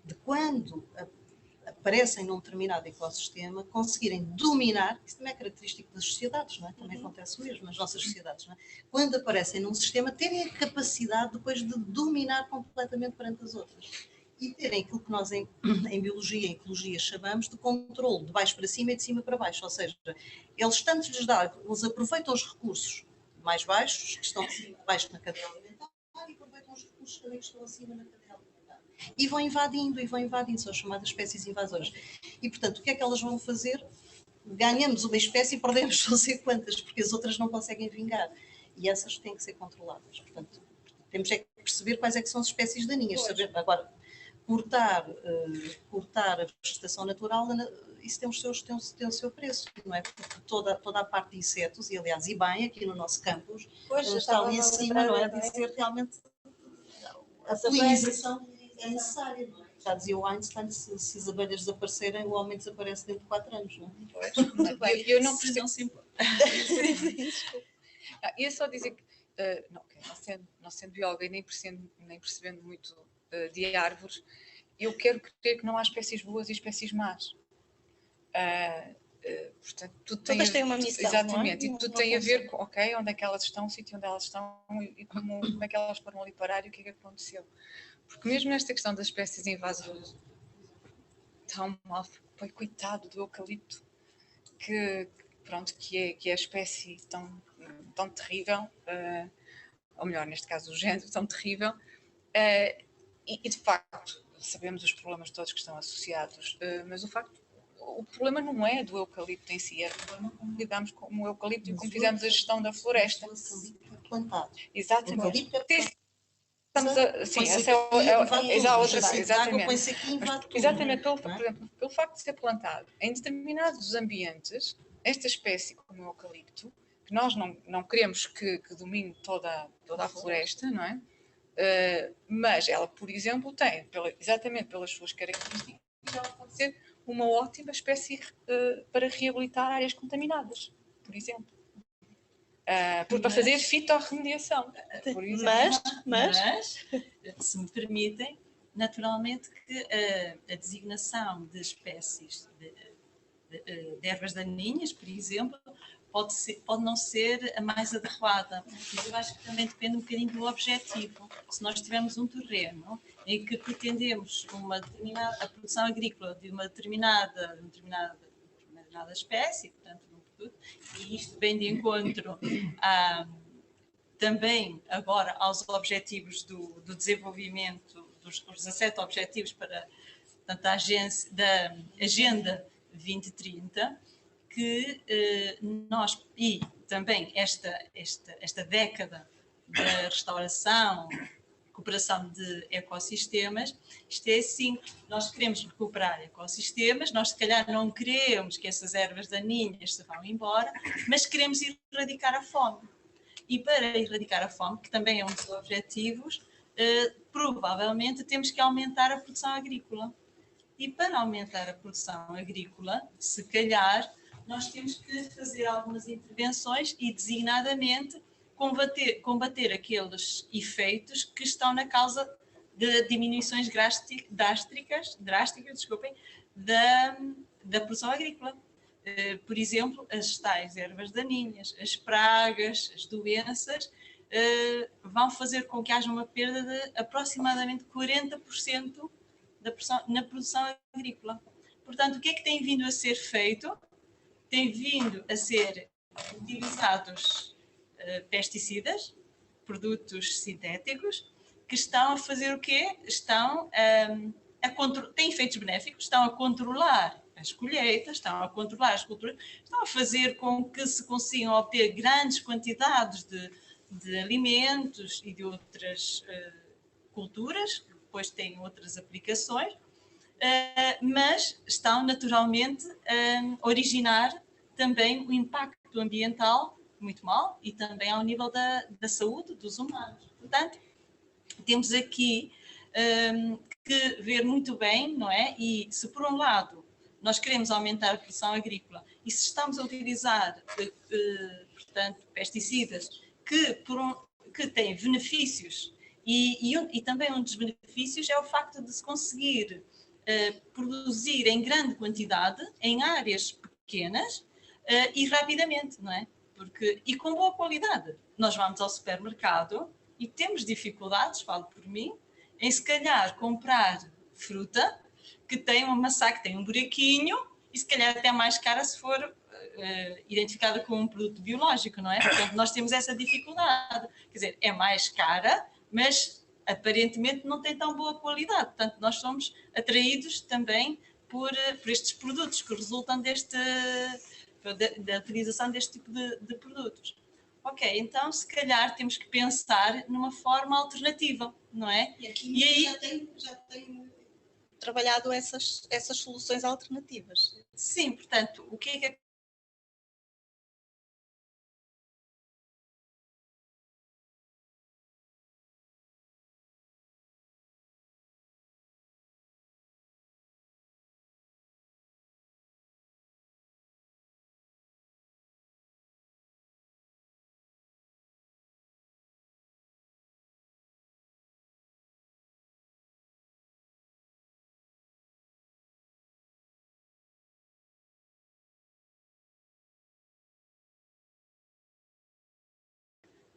de quando aparecem num determinado ecossistema, conseguirem dominar, isso também é característico das sociedades, não é? Também acontece o mesmo nas nossas sociedades, não é? Quando aparecem num sistema, terem a capacidade depois de dominar completamente perante as outras. E terem aquilo que nós em biologia e ecologia chamamos de controle, de baixo para cima e de cima para baixo, ou seja, eles tanto lhes dão, eles aproveitam os recursos mais baixos, que estão baixo na cadeia alimentar, e aproveitam os recursos também que estão acima na cadeia alimentar. E vão invadindo, são as chamadas espécies invasoras. E, portanto, o que é que elas vão fazer? Ganhamos uma espécie e perdemos não sei quantas, porque as outras não conseguem vingar. E essas têm que ser controladas. Portanto, temos é que perceber quais é que são as espécies daninhas. Saber, agora, cortar a vegetação natural, isso tem o seu preço, não é? Porque toda a parte de insetos, e aliás, e bem, aqui no nosso campus, está ali em cima, não é? De ser realmente a polinização é necessária, não é? Já dizia o Einstein, se as abelhas desaparecerem, o homem desaparece dentro de 4 anos, não é? Pois, Não, muito bem. eu não Se percebo. não se importa. Ia só dizer que, não, ok, não sendo bióloga e nem percebendo muito de árvores, eu quero crer que não há espécies boas e espécies más. Portanto, tudo tem Todas têm uma missão, exatamente, não é? e tudo Não tem a ver funciona. com, ok, onde é que elas estão, o sítio onde elas estão e como é que elas foram ali parar e o que é que aconteceu. Porque mesmo nesta questão das espécies invasoras, tão mal, foi coitado do eucalipto, pronto, que é a espécie tão terrível, ou melhor, neste caso o género tão terrível, e de facto sabemos os problemas todos que estão associados, mas o problema não é do eucalipto em si, é o problema como lidamos com o eucalipto e como fizemos a gestão da floresta. O eucalipto é plantado. O Exatamente. eucalipto é plantado. Sim, Põe-se essa aqui e invade é tudo. a O outra, jacinto de água exatamente. põe-se aqui e invade tudo. Exatamente, não por é? exemplo, pelo facto de ser plantado em determinados ambientes, esta espécie como o eucalipto, que nós não queremos que domine toda a floresta, não é? Mas ela, por exemplo, tem, exatamente pelas suas características, ela pode ser uma ótima espécie para reabilitar áreas contaminadas, por exemplo. Para fazer fitorremediação, por exemplo. Mas, Se me permitem, naturalmente que a designação de espécies de ervas daninhas, por exemplo, pode não ser a mais adequada. Mas eu acho que também depende um bocadinho do objetivo. Se nós tivermos um terreno em que pretendemos a produção agrícola de uma determinada espécie, portanto, de um produto, e isto vem de encontro também agora aos objetivos do desenvolvimento, dos 17 objetivos para, portanto, da Agenda 2030, que nós, e também esta década da restauração, recuperação de ecossistemas, isto é assim, nós queremos recuperar ecossistemas, nós se calhar não queremos que essas ervas daninhas se vão embora, mas queremos erradicar a fome. E para erradicar a fome, que também é um dos objetivos, provavelmente temos que aumentar a produção agrícola. E para aumentar a produção agrícola, se calhar, nós temos que fazer algumas intervenções e, designadamente, combater aqueles efeitos que estão na causa de diminuições drásticas, desculpem, da produção agrícola. Por exemplo, as tais ervas daninhas, as pragas, as doenças, vão fazer com que haja uma perda de aproximadamente 40% na produção agrícola. Portanto, o que é que tem vindo a ser feito? Tem vindo a ser utilizados pesticidas, produtos sintéticos, que estão a fazer o quê? Têm efeitos benéficos, estão a controlar as colheitas, estão a controlar as culturas, estão a fazer com que se consigam obter grandes quantidades de alimentos e de outras culturas, que depois têm outras aplicações, mas estão naturalmente a originar também o impacto ambiental muito mal e também ao nível da saúde dos humanos. Portanto, temos aqui que ver muito bem, não é? E se por um lado nós queremos aumentar a produção agrícola e se estamos a utilizar, portanto, pesticidas que têm benefícios e também um dos benefícios é o facto de se conseguir produzir em grande quantidade, em áreas pequenas e rapidamente, não é? E com boa qualidade. Nós vamos ao supermercado e temos dificuldades, falo por mim, em se calhar comprar fruta que tem uma maçã, que tem um buraquinho e se calhar até mais cara se for identificada como um produto biológico, não é? Portanto, nós temos essa dificuldade. Quer dizer, é mais cara, mas aparentemente não tem tão boa qualidade. Portanto, nós somos atraídos também por estes produtos que resultam da utilização deste tipo de produtos. Ok, então se calhar temos que pensar numa forma alternativa, não é? E aí já tem trabalhado essas soluções alternativas. Sim, portanto, o que é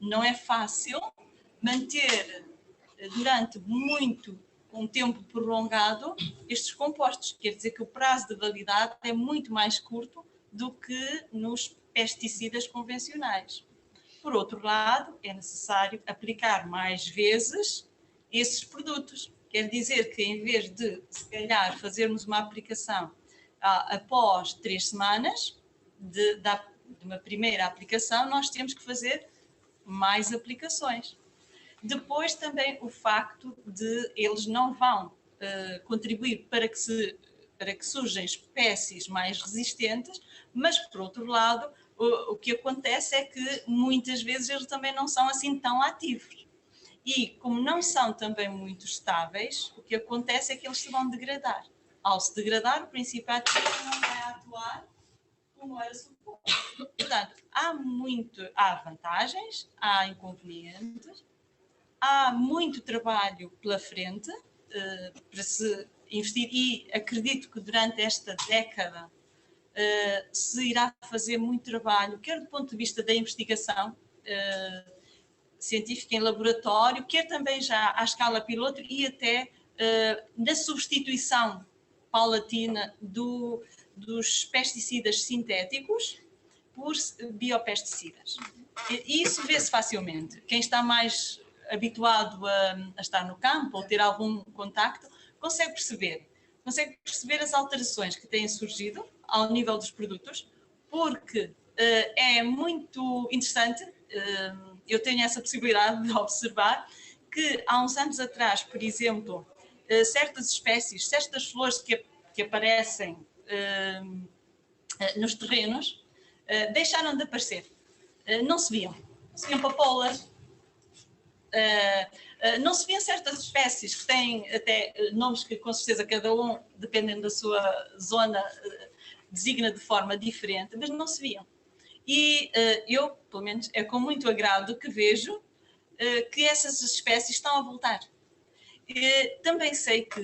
não é fácil manter durante um tempo prolongado estes compostos. Quer dizer que o prazo de validade é muito mais curto do que nos pesticidas convencionais. Por outro lado, é necessário aplicar mais vezes esses produtos. Quer dizer que em vez de, se calhar, fazermos uma aplicação após 3 semanas de uma primeira aplicação, nós temos que fazer mais aplicações. Depois também o facto de eles não vão contribuir para que surjam espécies mais resistentes, mas, por outro lado, o que acontece é que muitas vezes eles também não são assim tão ativos. E como não são também muito estáveis, o que acontece é que eles se vão degradar. Ao se degradar, o princípio ativo não vai atuar como era suposto. Portanto, há vantagens, há inconvenientes, há muito trabalho pela frente para se investir e acredito que durante esta década se irá fazer muito trabalho, quer do ponto de vista da investigação científica em laboratório, quer também já à escala piloto e até na substituição paulatina dos pesticidas sintéticos por biopesticidas. E isso vê-se facilmente. Quem está mais habituado a estar no campo ou ter algum contacto, consegue perceber as alterações que têm surgido ao nível dos produtos, porque é muito interessante, eu tenho essa possibilidade de observar que há uns anos atrás, por exemplo, certas espécies, certas flores que aparecem nos terrenos, deixaram de aparecer, não se viam papoulas, não se viam certas espécies que têm até nomes que com certeza cada um, dependendo da sua zona, designa de forma diferente, mas não se viam. E eu, pelo menos, é com muito agrado que vejo que essas espécies estão a voltar. Também sei que,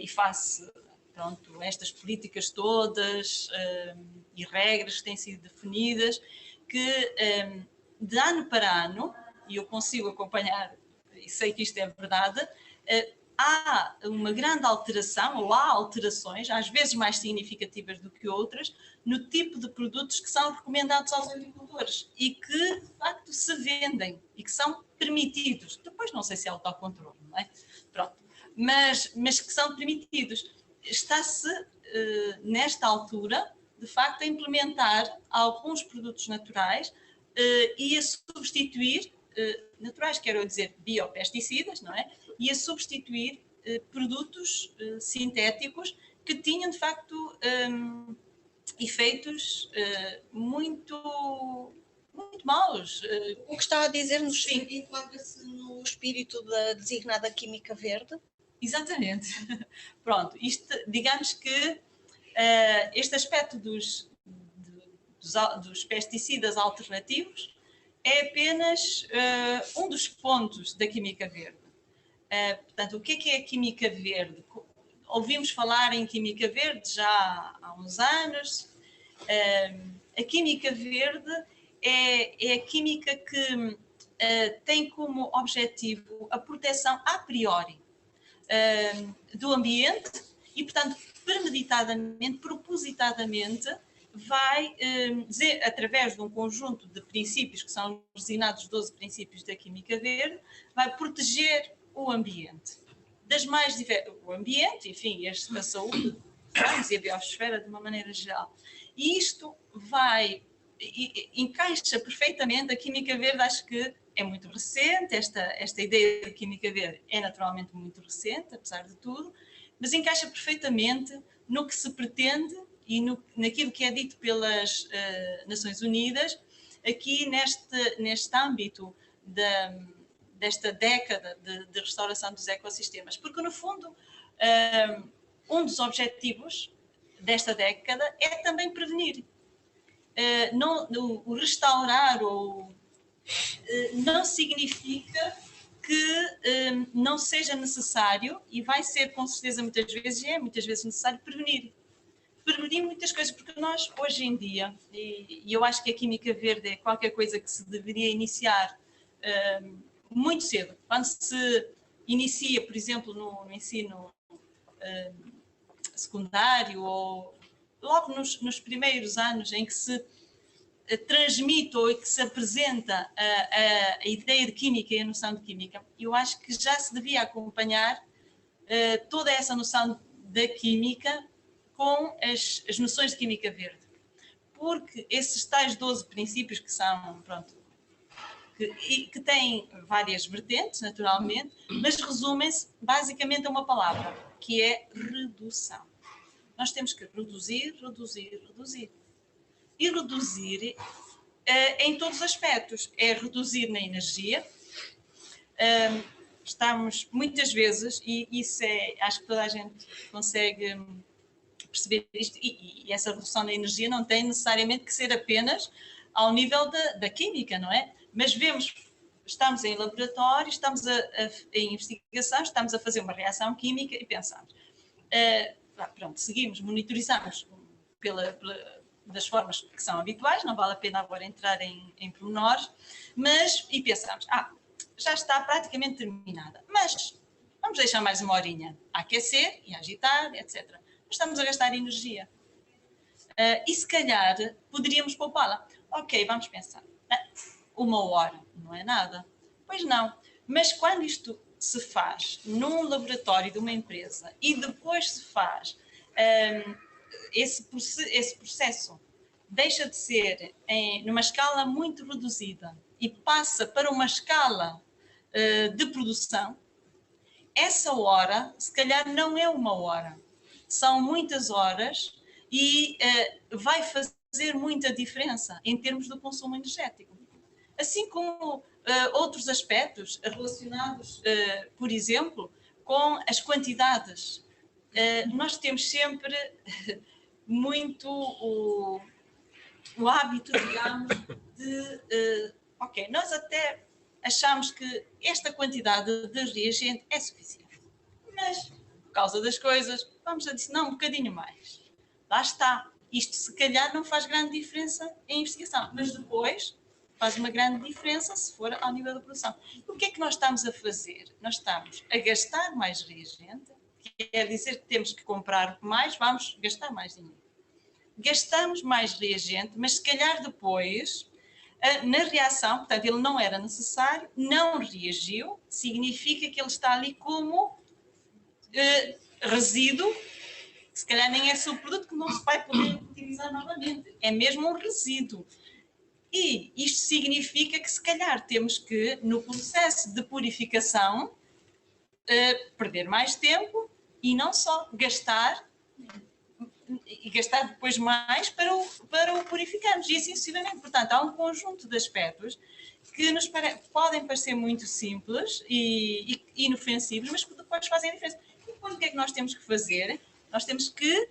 e face pronto, estas políticas todas e regras que têm sido definidas, que de ano para ano, e eu consigo acompanhar, e sei que isto é verdade, há uma grande alteração, ou há alterações, às vezes mais significativas do que outras, no tipo de produtos que são recomendados aos agricultores e que, de facto, se vendem e que são permitidos. Depois não sei se é autocontrole, não é? Pronto. Mas que são permitidos. Está-se, nesta altura, de facto, a implementar alguns produtos naturais e a substituir, naturais, quero dizer, biopesticidas, não é? E a substituir produtos sintéticos que tinham, de facto, efeitos muito maus. O que está a dizer-nos enquadra-se no espírito da designada química verde? Exatamente. Pronto, isto, digamos que este aspecto dos pesticidas alternativos é apenas um dos pontos da química verde. Portanto, o que é a química verde? Ouvimos falar em química verde já há uns anos. A química verde é a química que tem como objetivo a proteção a priori do ambiente e, portanto, premeditadamente, propositadamente, vai, através de um conjunto de princípios, que são os designados 12 princípios da química verde, vai proteger o ambiente. O ambiente, enfim, a saúde e a biosfera de uma maneira geral. E isto encaixa perfeitamente a química verde, acho que é muito recente, esta ideia de química verde é naturalmente muito recente, apesar de tudo, mas encaixa perfeitamente no que se pretende e naquilo que é dito pelas Nações Unidas, aqui neste âmbito desta década de restauração dos ecossistemas. Porque, no fundo, um dos objetivos desta década é também prevenir. O restaurar não significa que não seja necessário, e vai ser com certeza muitas vezes necessário prevenir muitas coisas, porque nós hoje em dia, e eu acho que a química verde é qualquer coisa que se deveria iniciar muito cedo. Quando se inicia, por exemplo, no ensino secundário ou logo nos primeiros anos em que se transmite ou que se apresenta a ideia de química e a noção de química, eu acho que já se devia acompanhar toda essa noção da química com as noções de química verde. Porque esses tais 12 princípios que são, pronto, que têm várias vertentes, naturalmente, mas resumem-se basicamente a uma palavra, que é redução. Nós temos que reduzir, reduzir, reduzir. E reduzir em todos os aspectos. É reduzir na energia. Estamos muitas vezes, e isso acho que toda a gente consegue perceber isto, e essa redução na energia não tem necessariamente que ser apenas ao nível da química, não é? Mas estamos em laboratório, estamos em investigação, estamos a fazer uma reação química e pensamos, pronto, seguimos, monitorizamos das formas que são habituais, não vale a pena agora entrar em pormenores, e pensamos, já está praticamente terminada, mas vamos deixar mais uma horinha a aquecer e a agitar, etc. Mas estamos a gastar energia. E se calhar poderíamos poupá-la. Ok, vamos pensar. 1 hora não é nada. Pois não. Mas quando isto se faz num laboratório de uma empresa e depois se faz esse processo deixa de ser numa escala muito reduzida e passa para uma escala de produção, essa hora se calhar não é 1 hora. São muitas horas e vai fazer muita diferença em termos do consumo energético. Assim como outros aspectos relacionados, por exemplo, com as quantidades. Nós temos sempre muito o hábito, digamos, de... ok, nós até achamos que esta quantidade de reagente é suficiente. Mas, por causa das coisas, vamos adicionar um bocadinho mais. Lá está. Isto, se calhar, não faz grande diferença em investigação, mas depois faz uma grande diferença se for ao nível da produção. E o que é que nós estamos a fazer? Nós estamos a gastar mais reagente, que quer dizer que temos que comprar mais, vamos gastar mais dinheiro. Gastamos mais reagente, mas se calhar depois, na reação, portanto, ele não era necessário, não reagiu, significa que ele está ali como resíduo, que se calhar nem é subproduto, que não se vai poder utilizar novamente. É mesmo um resíduo. E isto significa que se calhar temos que, no processo de purificação, perder mais tempo e não só gastar, e gastar depois mais para o purificarmos, e assim sucessivamente. Portanto, há um conjunto de aspectos que nos podem parecer muito simples e inofensivos, mas que depois fazem a diferença. E depois o que é que nós temos que fazer? Nós temos que,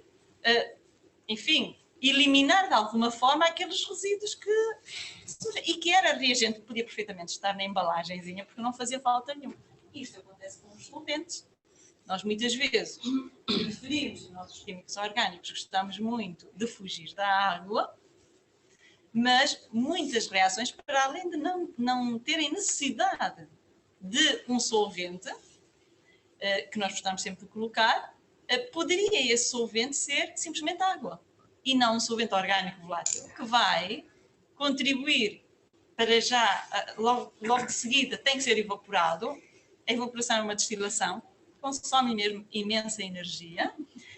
enfim, eliminar de alguma forma aqueles resíduos e que era reagente que podia perfeitamente estar na embalagenzinha porque não fazia falta nenhuma. Isto acontece com os solventes. Nós muitas vezes preferimos, nós os químicos orgânicos gostamos muito de fugir da água, mas muitas reações, para além de não terem necessidade de um solvente, que nós gostamos sempre de colocar, poderia esse solvente ser simplesmente água e não um solvente orgânico volátil, que vai contribuir para já, logo de seguida, tem que ser evaporado. A evaporação é uma destilação, consome mesmo imensa energia,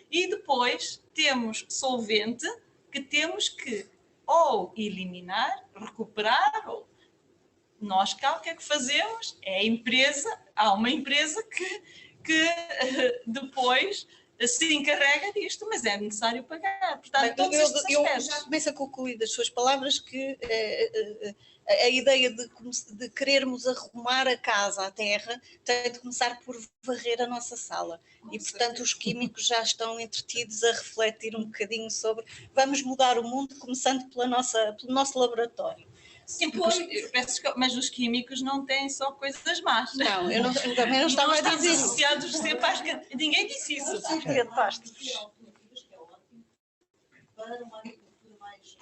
e depois temos solvente que temos que ou eliminar, recuperar, ou nós cá o que é que fazemos? Há uma empresa que depois se encarrega disto, mas é necessário pagar. Portanto, todos estes aspectos. Eu já começo a concluir das suas palavras que a ideia de querermos arrumar a casa, a terra, tem de começar por varrer a nossa sala. E, portanto, os químicos já estão entretidos a refletir um bocadinho sobre vamos mudar o mundo, começando pelo nosso laboratório. Sim, mas os químicos não têm só coisas más. Não, eu também não estava a dizer isso. Associados sempre às... Ninguém disse isso.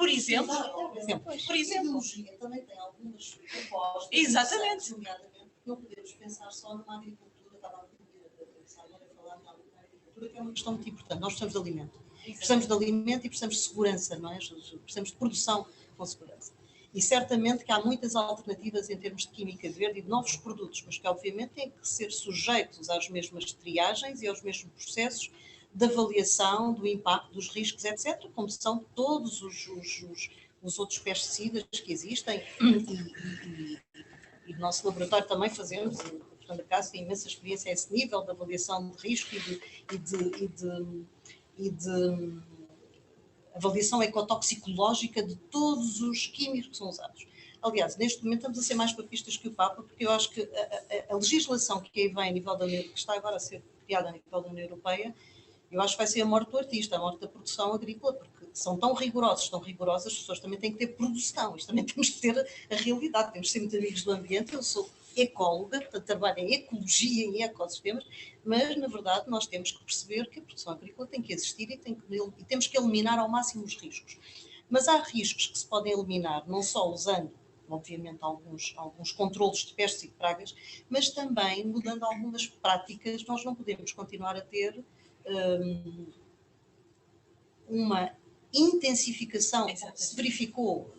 Por exemplo, Por exemplo, exemplo. a ideologia também tem algumas propostas. Exatamente. Nomeadamente, não podemos pensar só numa agricultura, estava a falar na agricultura, que é uma questão muito importante. Nós precisamos de alimento. Precisamos de alimento e precisamos de segurança, não é? Precisamos de produção com segurança. E certamente que há muitas alternativas em termos de química verde e de novos produtos, mas que obviamente têm que ser sujeitos às mesmas triagens e aos mesmos processos de avaliação do impacto, dos riscos, etc., como são todos os outros pesticidas que existem. E no nosso laboratório também fazemos, portanto, a CAS tem imensa experiência a esse nível de avaliação de risco e de avaliação ecotoxicológica de todos os químicos que são usados. Aliás, neste momento estamos a ser mais papistas que o Papa, porque eu acho que a legislação que aí vem a nível da União, que está agora a ser criada a nível da União Europeia, eu acho que vai ser a morte do artista, a morte da produção agrícola, porque são tão rigorosas, as pessoas também têm que ter produção, isto também temos que ter a realidade, temos que ser muito amigos do ambiente. Eu sou ecóloga, portanto trabalho em ecologia e ecossistemas, mas na verdade nós temos que perceber que a produção agrícola tem que existir e temos que eliminar ao máximo os riscos. Mas há riscos que se podem eliminar, não só usando, obviamente, alguns controlos de pestes e de pragas, mas também mudando algumas práticas. Nós não podemos continuar a ter uma intensificação que se verificou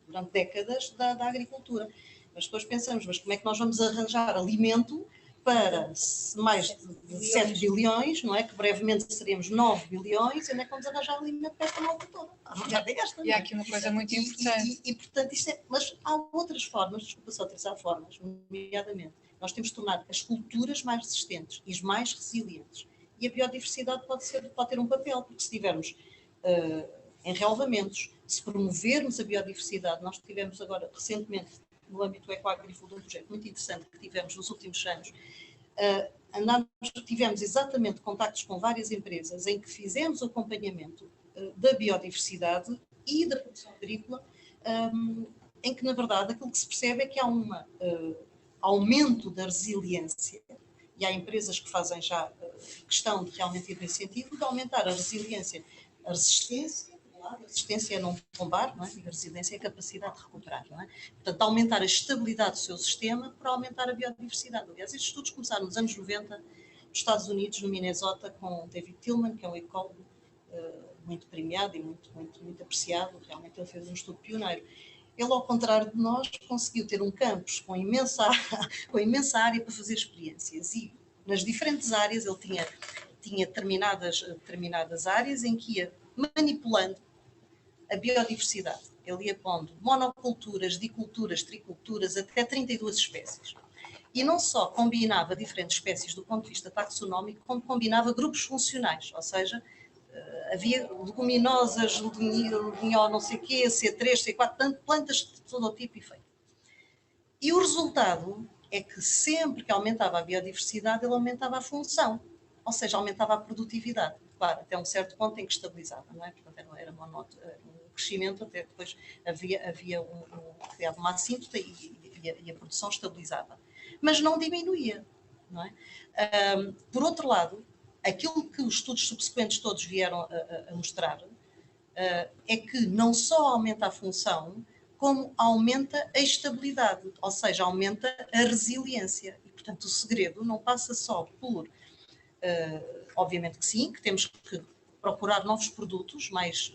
durante décadas da agricultura. Mas depois pensamos, mas como é que nós vamos arranjar alimento para mais de 7 bilhões, não é? Que brevemente seremos 9 bilhões, e onde é que vamos arranjar alimento para esta malta toda? E há aqui uma coisa muito importante. E portanto, mas há outras formas, desculpa só utilizar formas, nomeadamente, nós temos de tornar as culturas mais resistentes e mais resilientes. E a biodiversidade pode ter um papel, porque se tivermos enrelvamentos, se promovermos a biodiversidade, nós tivemos agora recentemente, no âmbito do Ecoagrícola, um projeto muito interessante que tivemos nos últimos anos, tivemos exatamente contactos com várias empresas em que fizemos o acompanhamento da biodiversidade e da produção agrícola, em que, na verdade, aquilo que se percebe é que há um aumento da resiliência, e há empresas que fazem já questão de realmente ir nesse sentido, de aumentar a resiliência, a resistência. A resistência é não tombar, não é? E a resiliência é a capacidade de recuperar, não é? Portanto, aumentar a estabilidade do seu sistema para aumentar a biodiversidade. Aliás, estes estudos começaram nos anos 90, nos Estados Unidos, no Minnesota, com David Tillman, que é um ecólogo muito premiado e muito apreciado. Realmente ele fez um estudo pioneiro. Ele, ao contrário de nós, conseguiu ter um campus com imensa área para fazer experiências. E nas diferentes áreas, ele tinha determinadas áreas em que ia manipulando a biodiversidade. Ele ia pondo monoculturas, diculturas, triculturas, até 32 espécies. E não só combinava diferentes espécies do ponto de vista taxonómico, como combinava grupos funcionais, ou seja, havia leguminosas, leguminosa não sei o quê, C3, C4, plantas de todo o tipo e feito. E o resultado é que sempre que aumentava a biodiversidade, ele aumentava a função, ou seja, aumentava a produtividade. Claro, até um certo ponto em que estabilizava, não é? Portanto, era um crescimento, até depois criava uma assíntota e a produção estabilizava. Mas não diminuía, não é? Por outro lado, aquilo que os estudos subsequentes todos vieram a mostrar é que não só aumenta a função, como aumenta a estabilidade, ou seja, aumenta a resiliência. E, portanto, o segredo não passa só por... obviamente que sim, que temos que procurar novos produtos mais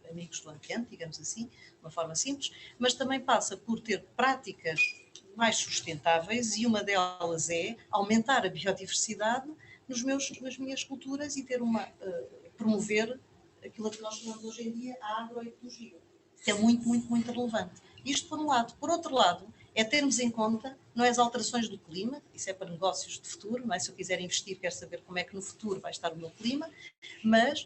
amigos do ambiente, digamos assim, de uma forma simples, mas também passa por ter práticas mais sustentáveis, e uma delas é aumentar a biodiversidade nas minhas culturas e promover aquilo que nós chamamos hoje em dia a agroecologia, que é muito, muito, muito relevante. Isto por um lado. Por outro lado, é termos em conta, não é as alterações do clima, isso é para negócios de futuro, não é? Se eu quiser investir, quero saber como é que no futuro vai estar o meu clima, mas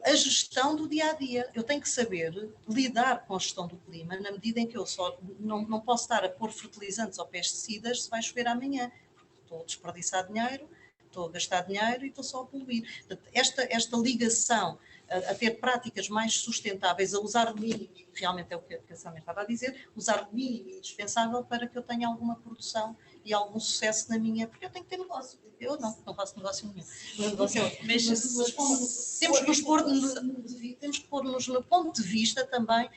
a gestão do dia-a-dia. Eu tenho que saber lidar com a gestão do clima, na medida em que eu só não posso estar a pôr fertilizantes ou pesticidas se vai chover amanhã, porque estou a desperdiçar dinheiro, estou a gastar dinheiro e estou só a poluir. Portanto, esta ligação a ter práticas mais sustentáveis, a usar o mínimo, realmente é o que a Sâmia estava a dizer, usar o mínimo indispensável para que eu tenha alguma produção e algum sucesso na minha, porque eu tenho que ter negócio. Eu não faço negócio nenhum. O meu negócio é outro. Mas como temos que temos que pôr-nos no ponto de vista também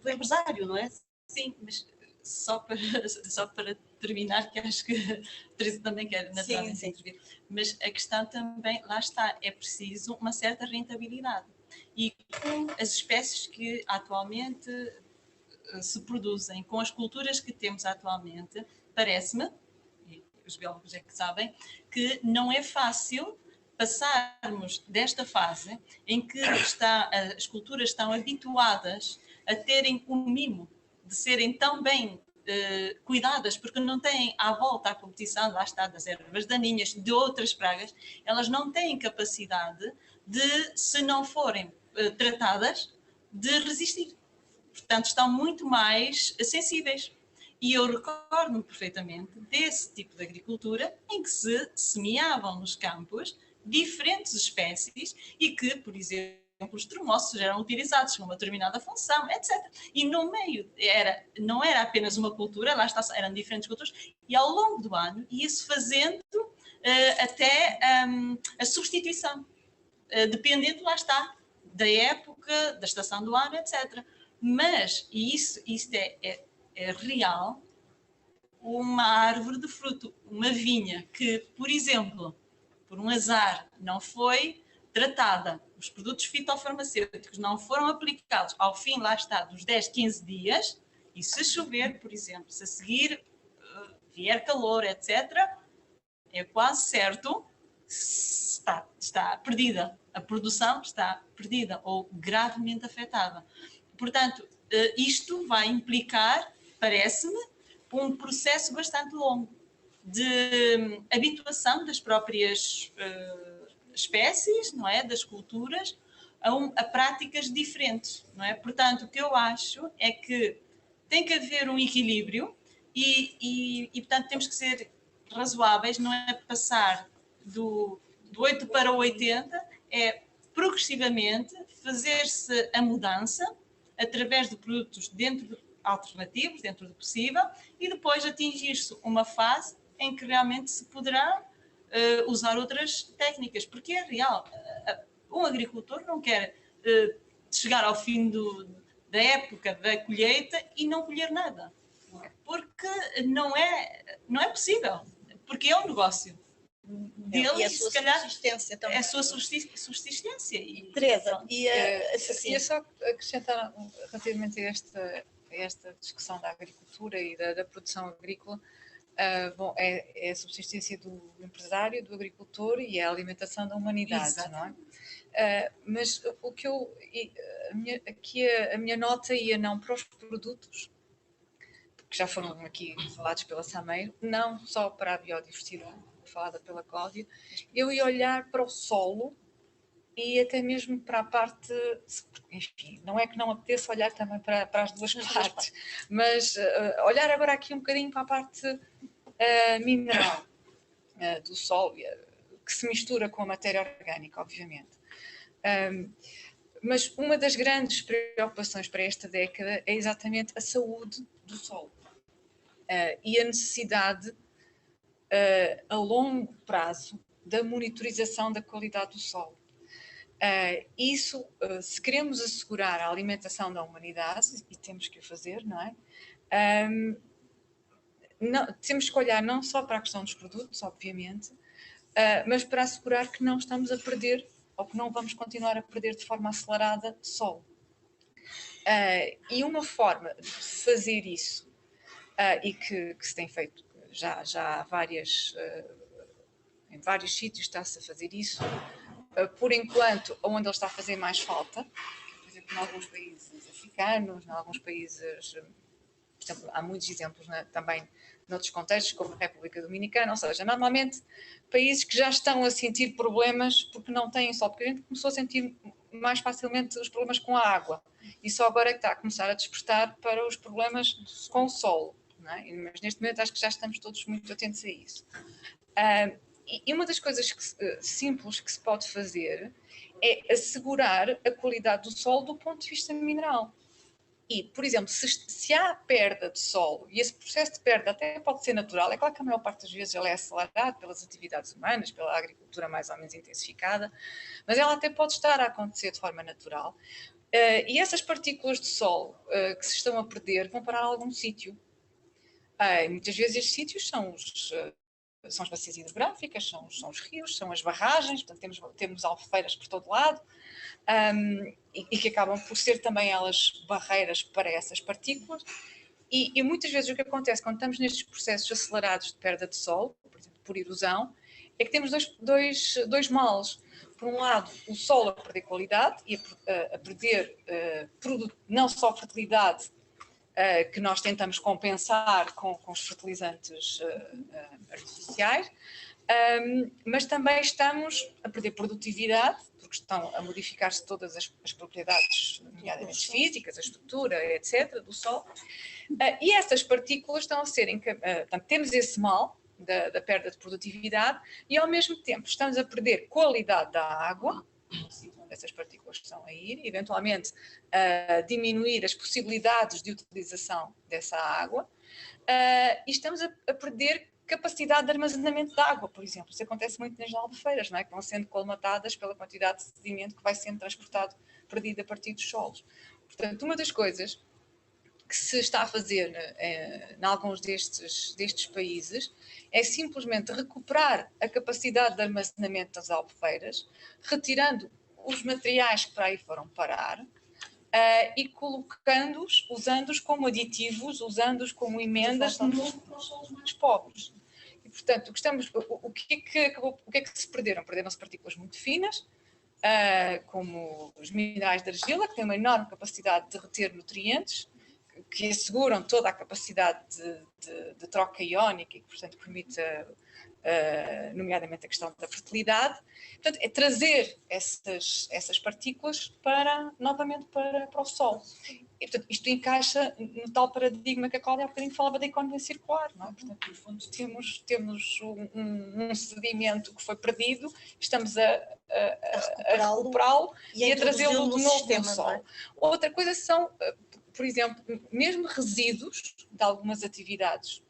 do empresário, não é? Sim, mas só para terminar, que acho que a Teresa também quer naturalmente intervir, mas a questão também, lá está, é preciso uma certa rentabilidade. E com as espécies que atualmente se produzem, com as culturas que temos atualmente, parece-me, e os biólogos é que sabem, que não é fácil passarmos desta fase em que as culturas estão habituadas a terem o mimo de serem tão bem cuidadas, porque não têm à volta a competição, lá está, das ervas daninhas, de outras pragas, elas não têm capacidade de, se não forem tratadas, de resistir. Portanto, estão muito mais sensíveis. E eu recordo-me perfeitamente desse tipo de agricultura em que se semeavam nos campos diferentes espécies e que, por exemplo, os termossos eram utilizados com uma determinada função, etc. E no meio não era apenas uma cultura, lá está, eram diferentes culturas, e ao longo do ano ia-se fazendo até a substituição, dependendo, lá está, da época, da estação do ano, etc. Mas, e isso é real, uma árvore de fruto, uma vinha que, por exemplo, por um azar, não foi tratada, os produtos fitofarmacêuticos não foram aplicados ao fim, lá está, dos 10, 15 dias, e se chover, por exemplo, se a seguir vier calor, etc., é quase certo que está perdida. A produção está perdida ou gravemente afetada. Portanto, isto vai implicar, parece-me, um processo bastante longo de habituação das próprias espécies, não é, das culturas, a práticas diferentes, não é? Portanto, o que eu acho é que tem que haver um equilíbrio e portanto, temos que ser razoáveis, não é passar do 8 para o 80, é progressivamente fazer-se a mudança através de produtos alternativos, dentro do possível, e depois atingir-se uma fase em que realmente se poderá usar outras técnicas, porque é real. Um agricultor não quer chegar ao fim da época da colheita e não colher nada, porque não é possível, porque é um negócio dele e a sua subsistência também. É a sua subsistência. Teresa, ia só acrescentar relativamente a esta discussão da agricultura e da produção agrícola. Bom, é a subsistência do empresário, do agricultor e é a alimentação da humanidade, exato, não é? Mas o que a minha nota ia não para os produtos, que já foram aqui falados pela Sameiro, não só para a biodiversidade, falada pela Cláudia, eu ia olhar para o solo e até mesmo para a parte, enfim, não é que não apeteça olhar também para as duas partes, mas olhar agora aqui um bocadinho para a parte mineral do solo, que se mistura com a matéria orgânica, obviamente. Mas uma das grandes preocupações para esta década é exatamente a saúde do solo e a necessidade, a longo prazo, da monitorização da qualidade do solo. Isso, se queremos assegurar a alimentação da humanidade, e temos que o fazer, não é? Temos que olhar não só para a questão dos produtos, obviamente, mas para assegurar que não estamos a perder, ou que não vamos continuar a perder de forma acelerada, solo. E uma forma de fazer isso, e que se tem feito já há em vários sítios está-se a fazer isso, por enquanto, onde ele está a fazer mais falta, por exemplo, em alguns países africanos, em alguns países, por exemplo, há muitos exemplos também noutros contextos, como a República Dominicana, ou seja, normalmente países que já estão a sentir problemas porque não têm sol, porque a gente começou a sentir mais facilmente os problemas com a água, e só agora é que está a começar a despertar para os problemas com o solo, não é? Mas neste momento acho que já estamos todos muito atentos a isso. E uma das coisas simples que se pode fazer é assegurar a qualidade do solo do ponto de vista mineral. E, por exemplo, se há perda de solo, e esse processo de perda até pode ser natural, é claro que a maior parte das vezes ele é acelerado pelas atividades humanas, pela agricultura mais ou menos intensificada, mas ela até pode estar a acontecer de forma natural. E essas partículas de solo que se estão a perder vão parar a algum sítio. E muitas vezes estes sítios são as bacias hidrográficas, são os rios, são as barragens, portanto temos albufeiras por todo lado, e que acabam por ser também elas barreiras para essas partículas. E muitas vezes o que acontece quando estamos nestes processos acelerados de perda de solo, por exemplo, por erosão, é que temos dois males. Por um lado, o solo a perder qualidade e a perder não só fertilidade, que nós tentamos compensar com os fertilizantes artificiais, mas também estamos a perder produtividade, porque estão a modificar-se todas as propriedades, nomeadamente físicas, a estrutura, etc., do solo. E essas partículas estão a serem... Portanto, temos esse mal da perda de produtividade e, ao mesmo tempo, estamos a perder qualidade da água, onde essas partículas estão a ir, eventualmente a diminuir as possibilidades de utilização dessa água, e estamos a perder capacidade de armazenamento de água, por exemplo. Isso acontece muito nas albufeiras, não é? Que vão sendo colmatadas pela quantidade de sedimento que vai sendo transportado, perdido a partir dos solos. Portanto, uma das coisas que se está a fazer em alguns destes países é simplesmente recuperar a capacidade de armazenamento das albufeiras, retirando os materiais que para aí foram parar e colocando-os, usando-os como aditivos, usando-os como emendas nos solos mais pobres. E, portanto, o que é que se perderam? Perderam-se partículas muito finas, como os minerais de argila, que têm uma enorme capacidade de reter nutrientes, que asseguram toda a capacidade de troca iónica e que, portanto, permite, nomeadamente, a questão da fertilidade. Portanto, é trazer essas partículas novamente para o solo. E, portanto, isto encaixa no tal paradigma que a Cláudia há bocadinho falava da economia circular, não é? Portanto, no fundo, temos um sedimento que foi perdido, estamos a recuperá-lo e a trazê-lo de novo no solo. É? Outra coisa são... Por exemplo, mesmo resíduos de algumas atividades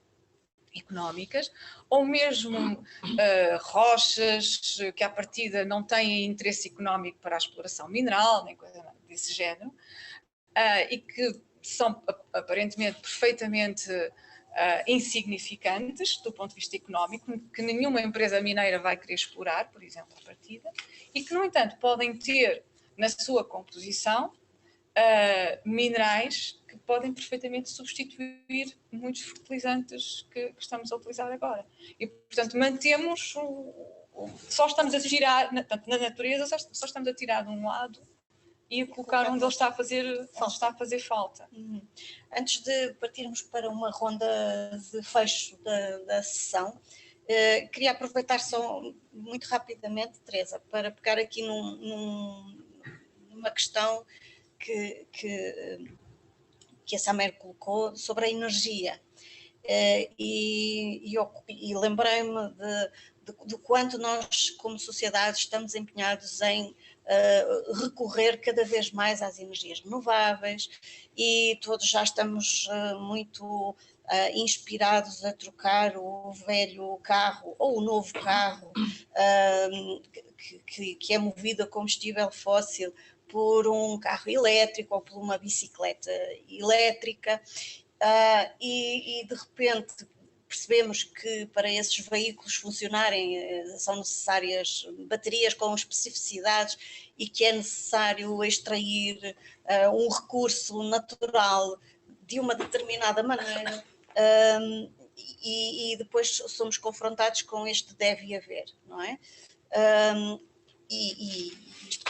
económicas, ou mesmo rochas que à partida não têm interesse económico para a exploração mineral, nem coisa desse género, e que são aparentemente perfeitamente insignificantes do ponto de vista económico, que nenhuma empresa mineira vai querer explorar, por exemplo, à partida, e que, no entanto, podem ter na sua composição minerais que podem perfeitamente substituir muitos fertilizantes que estamos a utilizar agora. E, portanto, mantemos só estamos a girar, na natureza, só estamos a tirar de um lado e a colocar onde ele está a fazer falta. Antes de partirmos para uma ronda de fecho da sessão, queria aproveitar só muito rapidamente, Teresa, para pegar aqui numa questão que a Samer colocou sobre a energia. E lembrei-me do quanto nós, como sociedade, estamos empenhados em recorrer cada vez mais às energias renováveis e todos já estamos muito inspirados a trocar o velho carro ou o novo carro que é movido a combustível fóssil por um carro elétrico ou por uma bicicleta elétrica, e de repente percebemos que para esses veículos funcionarem são necessárias baterias com especificidades e que é necessário extrair um recurso natural de uma determinada maneira, e depois somos confrontados com este deve e haver, não é? E isto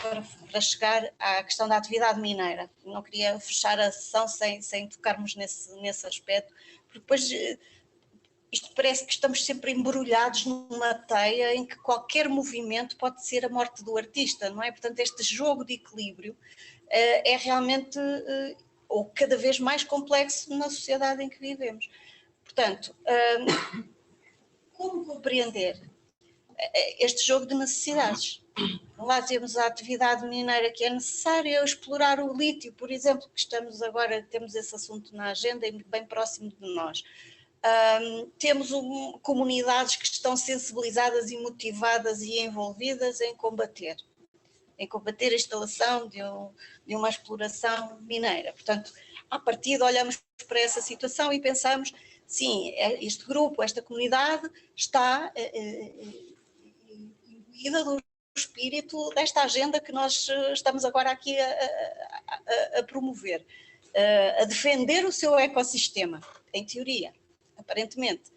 para chegar à questão da atividade mineira. Não queria fechar a sessão sem tocarmos nesse aspecto, porque depois isto parece que estamos sempre embrulhados numa teia em que qualquer movimento pode ser a morte do artista, não é? Portanto, este jogo de equilíbrio é realmente, ou cada vez mais complexo na sociedade em que vivemos. Portanto, como compreender este jogo de necessidades? de um lado temos a atividade mineira que é necessária, explorar o lítio, por exemplo, que estamos agora, temos esse assunto na agenda e bem próximo de nós. Temos comunidades que estão sensibilizadas e motivadas e envolvidas em combater a instalação de uma exploração mineira. Portanto, à partida olhamos para essa situação e pensamos, sim, este grupo, esta comunidade está imbuída do espírito desta agenda que nós estamos agora aqui a promover, a defender o seu ecossistema, em teoria, aparentemente.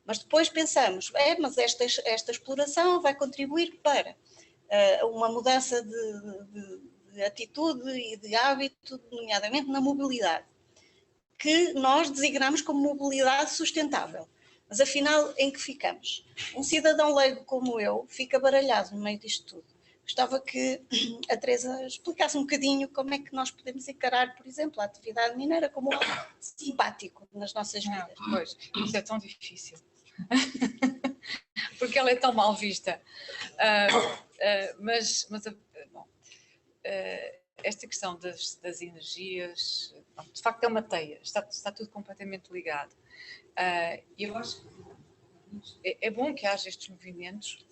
Mas depois pensamos, mas esta exploração vai contribuir para uma mudança de atitude e de hábito, nomeadamente na mobilidade, que nós designamos como mobilidade sustentável. Mas afinal, em que ficamos? Um cidadão leigo como eu fica baralhado no meio disto tudo. Gostava que a Teresa explicasse um bocadinho como é que nós podemos encarar, por exemplo, a atividade mineira como algo simpático nas nossas vidas. Pois, isso é tão difícil. Porque ela é tão mal vista. Esta questão das energias, de facto é uma teia, está tudo completamente ligado. Eu acho que é bom que haja estes movimentos,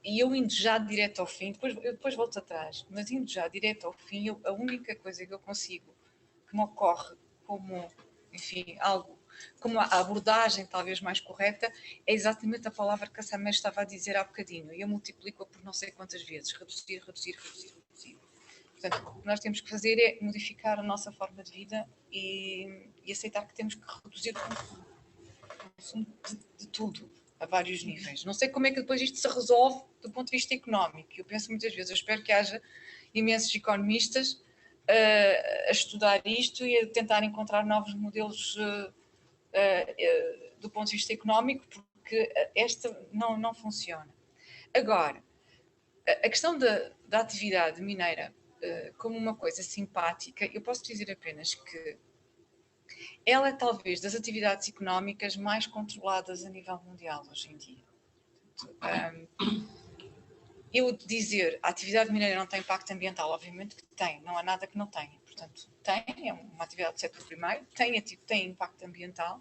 e eu indo já direto ao fim, depois volto atrás, mas indo já direto ao fim, a única coisa que eu consigo, que me ocorre como, enfim, algo, como a abordagem talvez mais correta, é exatamente a palavra que a Samé estava a dizer há bocadinho, e eu multiplico-a por não sei quantas vezes, reduzir. Portanto, o que nós temos que fazer é modificar a nossa forma de vida e aceitar que temos que reduzir o consumo de tudo, a vários níveis. Não sei como é que depois isto se resolve do ponto de vista económico. Eu penso muitas vezes, eu espero que haja imensos economistas a estudar isto e a tentar encontrar novos modelos do ponto de vista económico, porque esta não funciona. Agora, a questão da atividade mineira como uma coisa simpática, eu posso dizer apenas que ela é talvez das atividades económicas mais controladas a nível mundial hoje em dia. Eu dizer a atividade mineira não tem impacto ambiental, obviamente que tem, não há nada que não tenha. Portanto, é uma atividade do setor primário, tem impacto ambiental.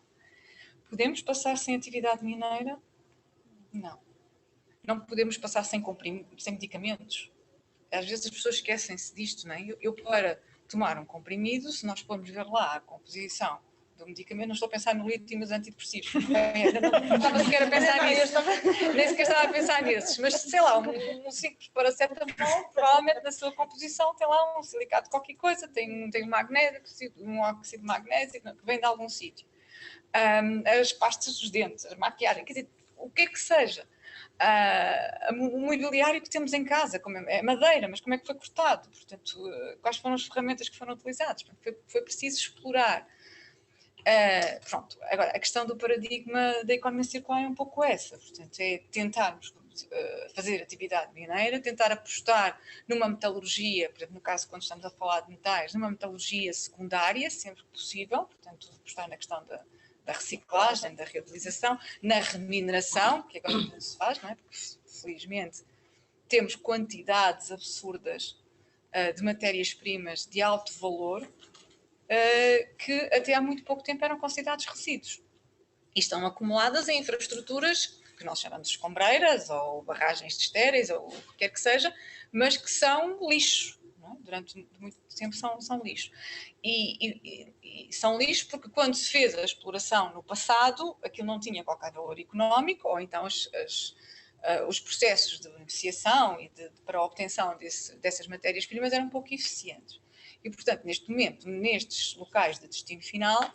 Podemos passar sem atividade mineira? Não. Não podemos passar sem medicamentos. Às vezes as pessoas esquecem-se disto, não é? Eu para tomar um comprimido, se nós formos ver lá a composição do medicamento, não estou a pensar no lítio, mas antidepressivos. Não estava sequer a pensar nisso. Nem sequer estava a pensar nesses. Mas, sei lá, um simples paracetamol, provavelmente na sua composição tem lá um silicato de qualquer coisa, tem um magnésio, um óxido de magnésio, que vem de algum sítio. As pastas dos dentes, a maquiagem, quer dizer, o que é que seja. O mobiliário que temos em casa, como é madeira, mas como é que foi cortado? Portanto, quais foram as ferramentas que foram utilizadas? Foi preciso explorar. Pronto, agora, a questão do paradigma da economia circular é um pouco essa. Portanto, é tentarmos fazer atividade mineira, tentar apostar numa metalurgia, por exemplo, no caso quando estamos a falar de metais, numa metalurgia secundária, sempre que possível, portanto, apostar na questão da reciclagem, da reutilização, na remineração, que agora não se faz, não é? Porque, felizmente, temos quantidades absurdas de matérias-primas de alto valor que até há muito pouco tempo eram considerados resíduos. E estão acumuladas em infraestruturas que nós chamamos de escombreiras, ou barragens de estéreis, ou o que quer que seja, mas que são lixo. Durante muito tempo são lixo. E são lixo porque quando se fez a exploração no passado, aquilo não tinha qualquer valor económico, ou então os processos de beneficiação e para a obtenção dessas matérias-primas eram um pouco eficientes. E, portanto, neste momento, nestes locais de destino final,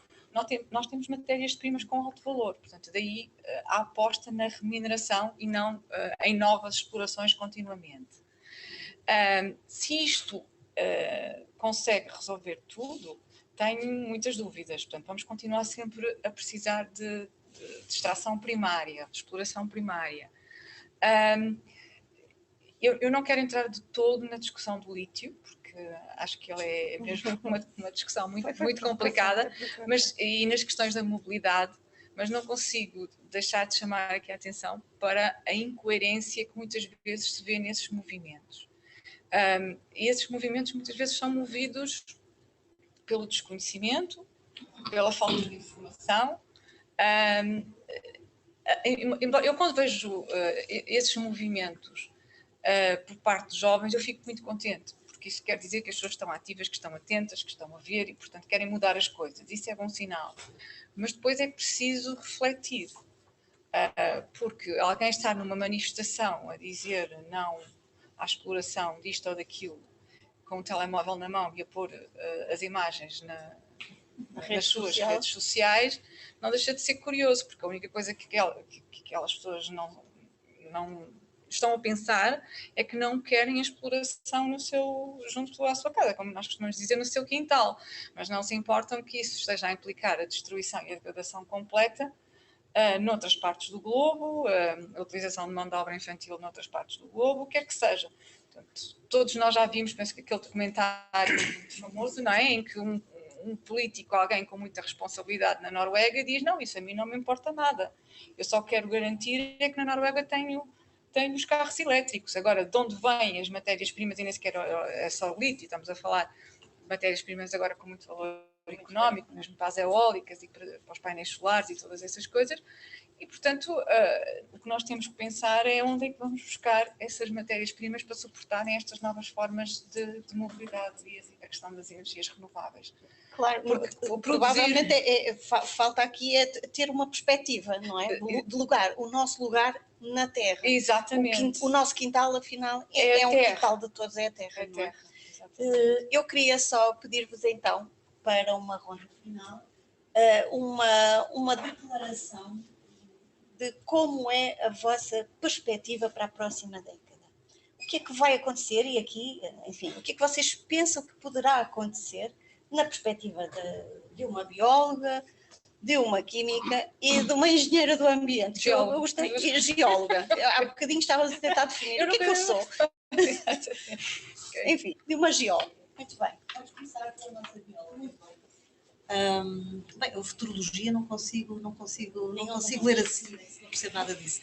nós temos matérias-primas com alto valor. Portanto, daí a aposta na remineração e não em novas explorações continuamente. Se isto consegue resolver tudo, tenho muitas dúvidas. Portanto, vamos continuar sempre a precisar de extração primária, de exploração primária. Eu não quero entrar de todo na discussão do lítio, porque acho que ele é mesmo uma discussão muito complicada, e nas questões da mobilidade, mas não consigo deixar de chamar aqui a atenção para a incoerência que muitas vezes se vê nesses movimentos. E esses movimentos muitas vezes são movidos pelo desconhecimento, pela falta de informação. Eu quando vejo esses movimentos por parte de jovens, eu fico muito contente, porque isso quer dizer que as pessoas estão ativas, que estão atentas, que estão a ver e, portanto, querem mudar as coisas. Isso é bom sinal. Mas depois é preciso refletir, porque alguém está numa manifestação a dizer não à exploração disto ou daquilo, com o telemóvel na mão e a pôr as imagens nas suas redes sociais, não deixa de ser curioso, porque a única coisa que aquelas pessoas não estão a pensar é que não querem a exploração junto à sua casa, como nós costumamos dizer, no seu quintal, mas não se importam que isso esteja a implicar a destruição e a degradação completa noutras partes do globo, a utilização de mão de obra infantil noutras partes do globo, o que quer que seja. Portanto, todos nós já vimos, penso que aquele documentário muito famoso, não é? Em que um político, alguém com muita responsabilidade na Noruega, diz: não, isso a mim não me importa nada. Eu só quero garantir é que na Noruega tenho os carros elétricos. Agora, de onde vêm as matérias-primas, e nem sequer é só o lítio, estamos a falar de matérias-primas agora com muito valor económico, mesmo para as eólicas e para os painéis solares e todas essas coisas. E, portanto, o que nós temos que pensar é onde é que vamos buscar essas matérias-primas para suportarem estas novas formas de mobilidade e a questão das energias renováveis. Claro, porque provavelmente falta aqui ter uma perspectiva, não é? De lugar, o nosso lugar na Terra. Exatamente. O nosso quintal, afinal, é um quintal de todos, é a Terra. É a Terra. Eu queria só pedir-vos então, para uma ronda final, uma declaração de como é a vossa perspectiva para a próxima década. O que é que vai acontecer e aqui, enfim, o que é que vocês pensam que poderá acontecer na perspectiva de uma bióloga, de uma química e de uma engenheira do ambiente? Eu gostei, geóloga. Há bocadinho estava a tentar definir o que é que eu sou. Enfim, de uma geóloga. Muito bem, vamos começar pela nossa bióloga. Bem, a futurologia não consigo ler assim, não percebo nada disso.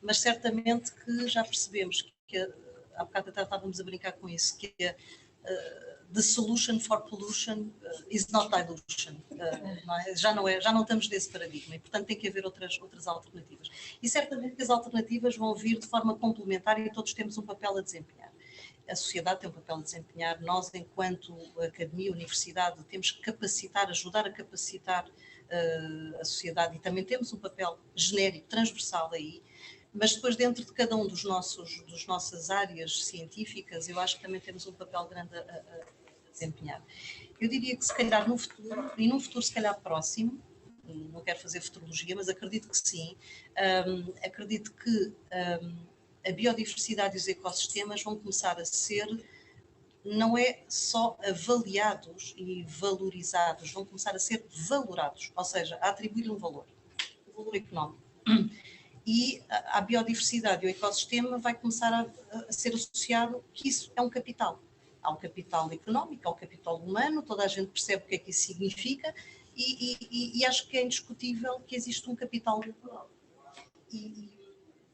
Mas certamente que já percebemos que há bocado até estávamos a brincar com isso, que the solution for pollution is not dilution. Não é? Já não estamos nesse paradigma e, portanto, tem que haver outras alternativas. E certamente que as alternativas vão vir de forma complementar e todos temos um papel a desempenhar. A sociedade tem um papel a desempenhar, nós, enquanto academia, universidade, temos que capacitar, ajudar a capacitar a sociedade e também temos um papel genérico, transversal aí, mas depois dentro de cada um dos nossas áreas científicas, eu acho que também temos um papel grande a desempenhar. Eu diria que se calhar no futuro, e num futuro se calhar próximo, não quero fazer futurologia, mas acredito que sim, acredito que a biodiversidade e os ecossistemas vão começar a ser, não é só avaliados e valorizados, vão começar a ser valorados, ou seja, a atribuir um valor económico. E a biodiversidade e o ecossistema vai começar a ser associado que isso é um capital. Há um capital económico, há um capital humano, toda a gente percebe o que é que isso significa e acho que é indiscutível que existe um capital natural. E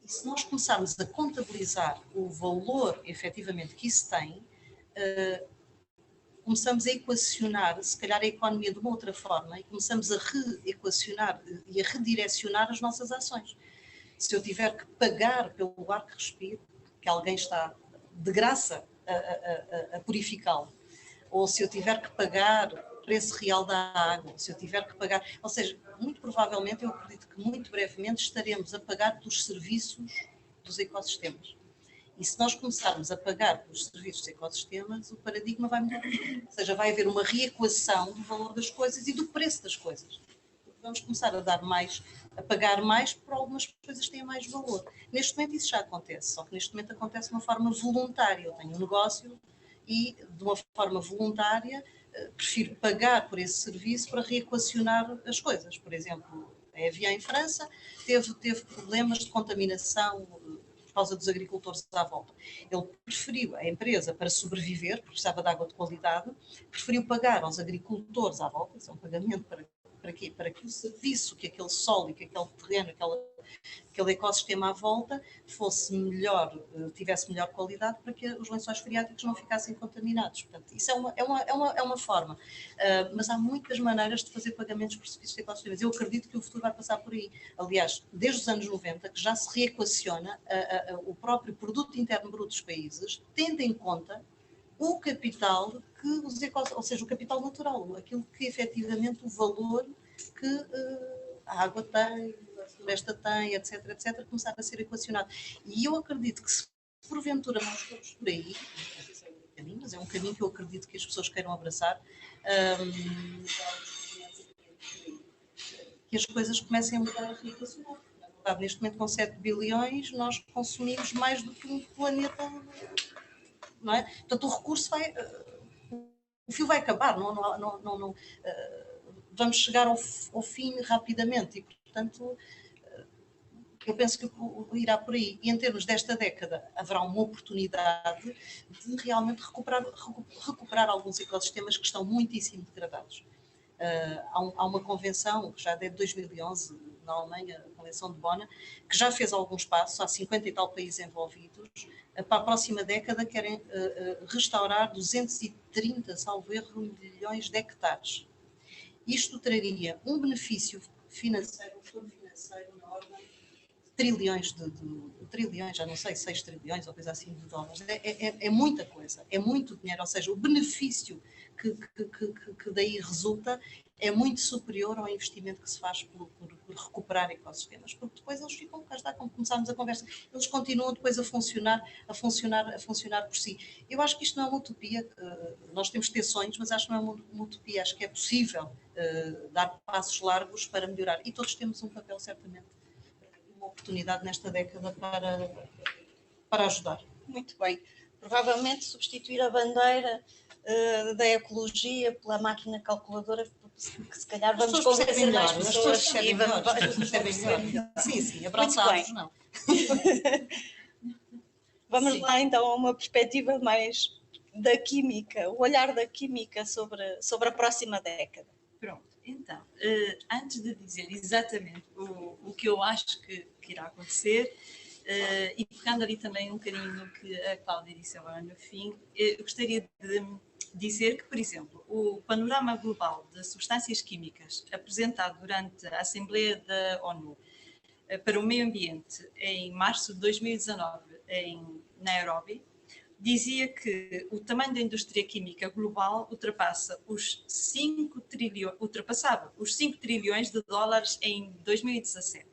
se nós começarmos a contabilizar o valor, efetivamente, que isso tem, começamos a equacionar, se calhar, a economia de uma outra forma e começamos a reequacionar e a redirecionar as nossas ações. Se eu tiver que pagar pelo ar que respiro, que alguém está de graça a purificá-lo, ou se eu tiver que pagar o preço real da água, se eu tiver que pagar... Ou seja, muito provavelmente, eu acredito que muito brevemente estaremos a pagar pelos serviços dos ecossistemas. E se nós começarmos a pagar pelos serviços dos ecossistemas, o paradigma vai mudar. Ou seja, vai haver uma reequação do valor das coisas e do preço das coisas. Vamos começar a pagar mais por algumas coisas que têm mais valor. Neste momento isso já acontece, só que neste momento acontece de uma forma voluntária. Eu tenho um negócio e, de uma forma voluntária, prefiro pagar por esse serviço para reequacionar as coisas. Por exemplo, a Evian em França teve problemas de contaminação por causa dos agricultores à volta. Ele preferiu, a empresa, para sobreviver, porque precisava de água de qualidade, preferiu pagar aos agricultores à volta, isso é um pagamento para Para quê? Para que o serviço que aquele solo e que aquele terreno, aquele ecossistema à volta fosse melhor, tivesse melhor qualidade, para que os lençóis freáticos não ficassem contaminados. Portanto, isso é uma forma. Mas há muitas maneiras de fazer pagamentos por serviços de ecossistemas. Eu acredito que o futuro vai passar por aí. Aliás, desde os anos 90, que já se reequaciona o próprio produto interno bruto dos países, tendo em conta o capital que os ou seja, o capital natural, aquilo que efetivamente o valor que a água tem, a floresta tem, etc, etc, começar a ser equacionado. E eu acredito que se porventura nós formos por aí, não sei se é um caminho, mas é um caminho que eu acredito que as pessoas queiram abraçar, que as coisas comecem a mudar a reequacionar. Na verdade, neste momento, com 7 bilhões, nós consumimos mais do que um planeta, não é? Portanto, o recurso vai... o fio vai acabar, vamos chegar ao fim rapidamente e, portanto, eu penso que irá por aí. E em termos desta década, haverá uma oportunidade de realmente recuperar alguns ecossistemas que estão muitíssimo degradados. Há uma convenção, que já é de 2011, na Alemanha, a Convenção de Bonn, que já fez alguns passos, há 50 e tal países envolvidos. Para a próxima década querem restaurar 230, salvo erro, milhões de hectares. Isto traria um benefício financeiro, um retorno financeiro na ordem de trilhões trilhões, já não sei, 6 trilhões ou coisa assim de dólares. É muita coisa, é muito dinheiro, ou seja, o benefício que daí resulta é muito superior ao investimento que se faz por recuperar ecossistemas, porque depois eles ficam, cá está, como começámos a conversa, eles continuam depois a funcionar por si. Eu acho que isto não é uma utopia, nós temos que ter sonhos, mas acho que não é uma utopia, acho que é possível dar passos largos para melhorar, e todos temos um papel, certamente, uma oportunidade nesta década para ajudar. Muito bem. Provavelmente substituir a bandeira da ecologia pela máquina calculadora, que se calhar vamos convencer mais pessoas. As pessoas percebem melhor. Sim, abraçados, não. Vamos lá então a uma perspectiva mais da química, o olhar da química sobre a próxima década. Pronto, então, antes de dizer exatamente o que eu acho que irá acontecer, e pegando ali também um bocadinho no que a Cláudia disse agora no fim, eu gostaria de dizer que, por exemplo, o panorama global de substâncias químicas apresentado durante a Assembleia da ONU para o Meio Ambiente em março de 2019 em Nairobi, dizia que o tamanho da indústria química global ultrapassava os 5 trilhões de dólares em 2017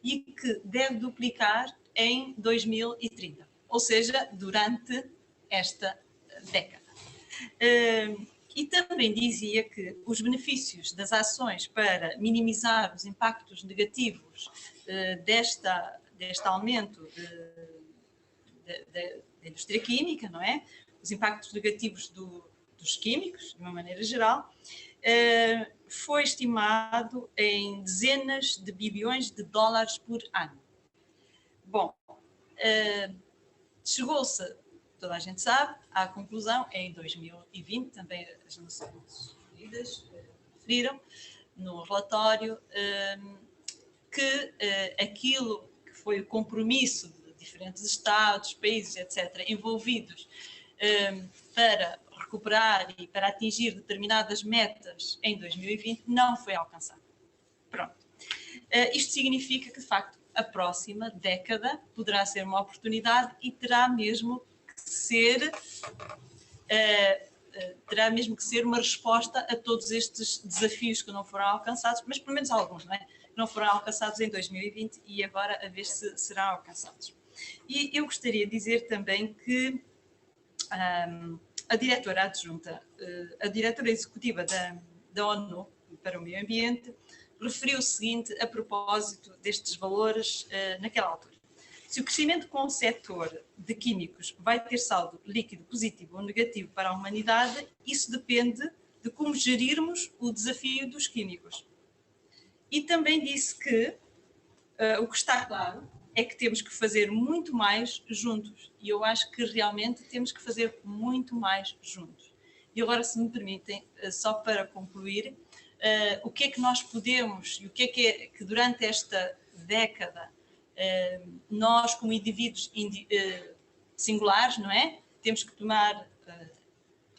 e que deve duplicar em 2030, ou seja, durante esta década. E também dizia que os benefícios das ações para minimizar os impactos negativos deste aumento da indústria química, não é? Os impactos negativos dos químicos, de uma maneira geral, foi estimado em dezenas de bilhões de dólares por ano. Bom, chegou-se, toda a gente sabe, à conclusão, em 2020, também as Nações Unidas referiram no relatório que aquilo que foi o compromisso de diferentes Estados, países, etc., envolvidos para recuperar e para atingir determinadas metas em 2020 não foi alcançado. Pronto. Isto significa que, de facto, a próxima década poderá ser uma oportunidade e terá mesmo que ser uma resposta a todos estes desafios que não foram alcançados, mas pelo menos alguns, não é? Que não foram alcançados em 2020 e agora a ver se serão alcançados. E eu gostaria de dizer também que a diretora adjunta, a diretora executiva da ONU para o Meio Ambiente, referiu o seguinte a propósito destes valores naquela altura. Se o crescimento com o setor de químicos vai ter saldo líquido positivo ou negativo para a humanidade, isso depende de como gerirmos o desafio dos químicos. E também disse que o que está claro é que temos que fazer muito mais juntos. E eu acho que realmente temos que fazer muito mais juntos. E agora, se me permitem, só para concluir, o que é que nós podemos e o que é que durante esta década nós, como indivíduos singulares, não é? Temos que tomar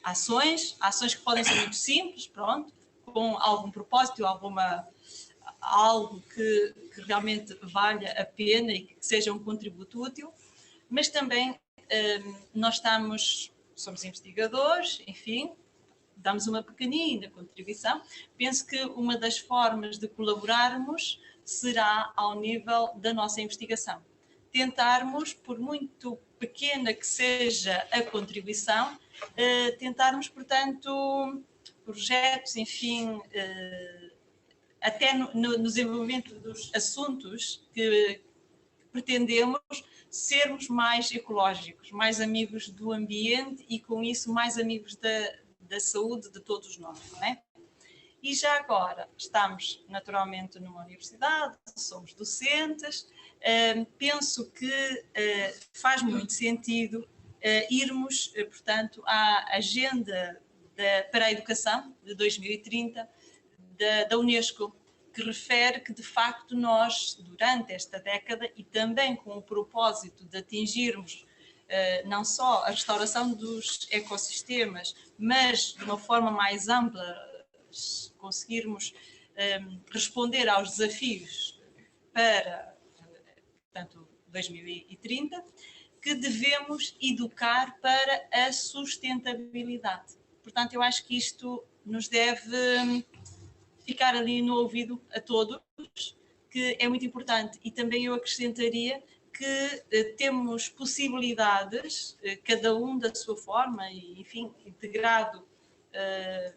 ações que podem ser muito simples, pronto, com algum propósito, algo que realmente valha a pena e que seja um contributo útil, mas também nós somos investigadores, enfim, damos uma pequenina contribuição. Penso que uma das formas de colaborarmos será ao nível da nossa investigação. Tentarmos, por muito pequena que seja a contribuição, tentarmos, portanto, projetos, enfim, até no desenvolvimento dos assuntos que pretendemos sermos mais ecológicos, mais amigos do ambiente e, com isso, mais amigos da saúde de todos nós, não é? E já agora estamos naturalmente numa universidade, somos docentes, penso que faz muito sentido irmos, portanto, à agenda para a educação de 2030 da Unesco, que refere que, de facto, nós, durante esta década, e também com o propósito de atingirmos não só a restauração dos ecossistemas, mas de uma forma mais ampla, conseguirmos responder aos desafios para, portanto, 2030, que devemos educar para a sustentabilidade. Portanto, eu acho que isto nos deve ficar ali no ouvido a todos, que é muito importante. E também eu acrescentaria que temos possibilidades, cada um da sua forma, e, enfim, integrado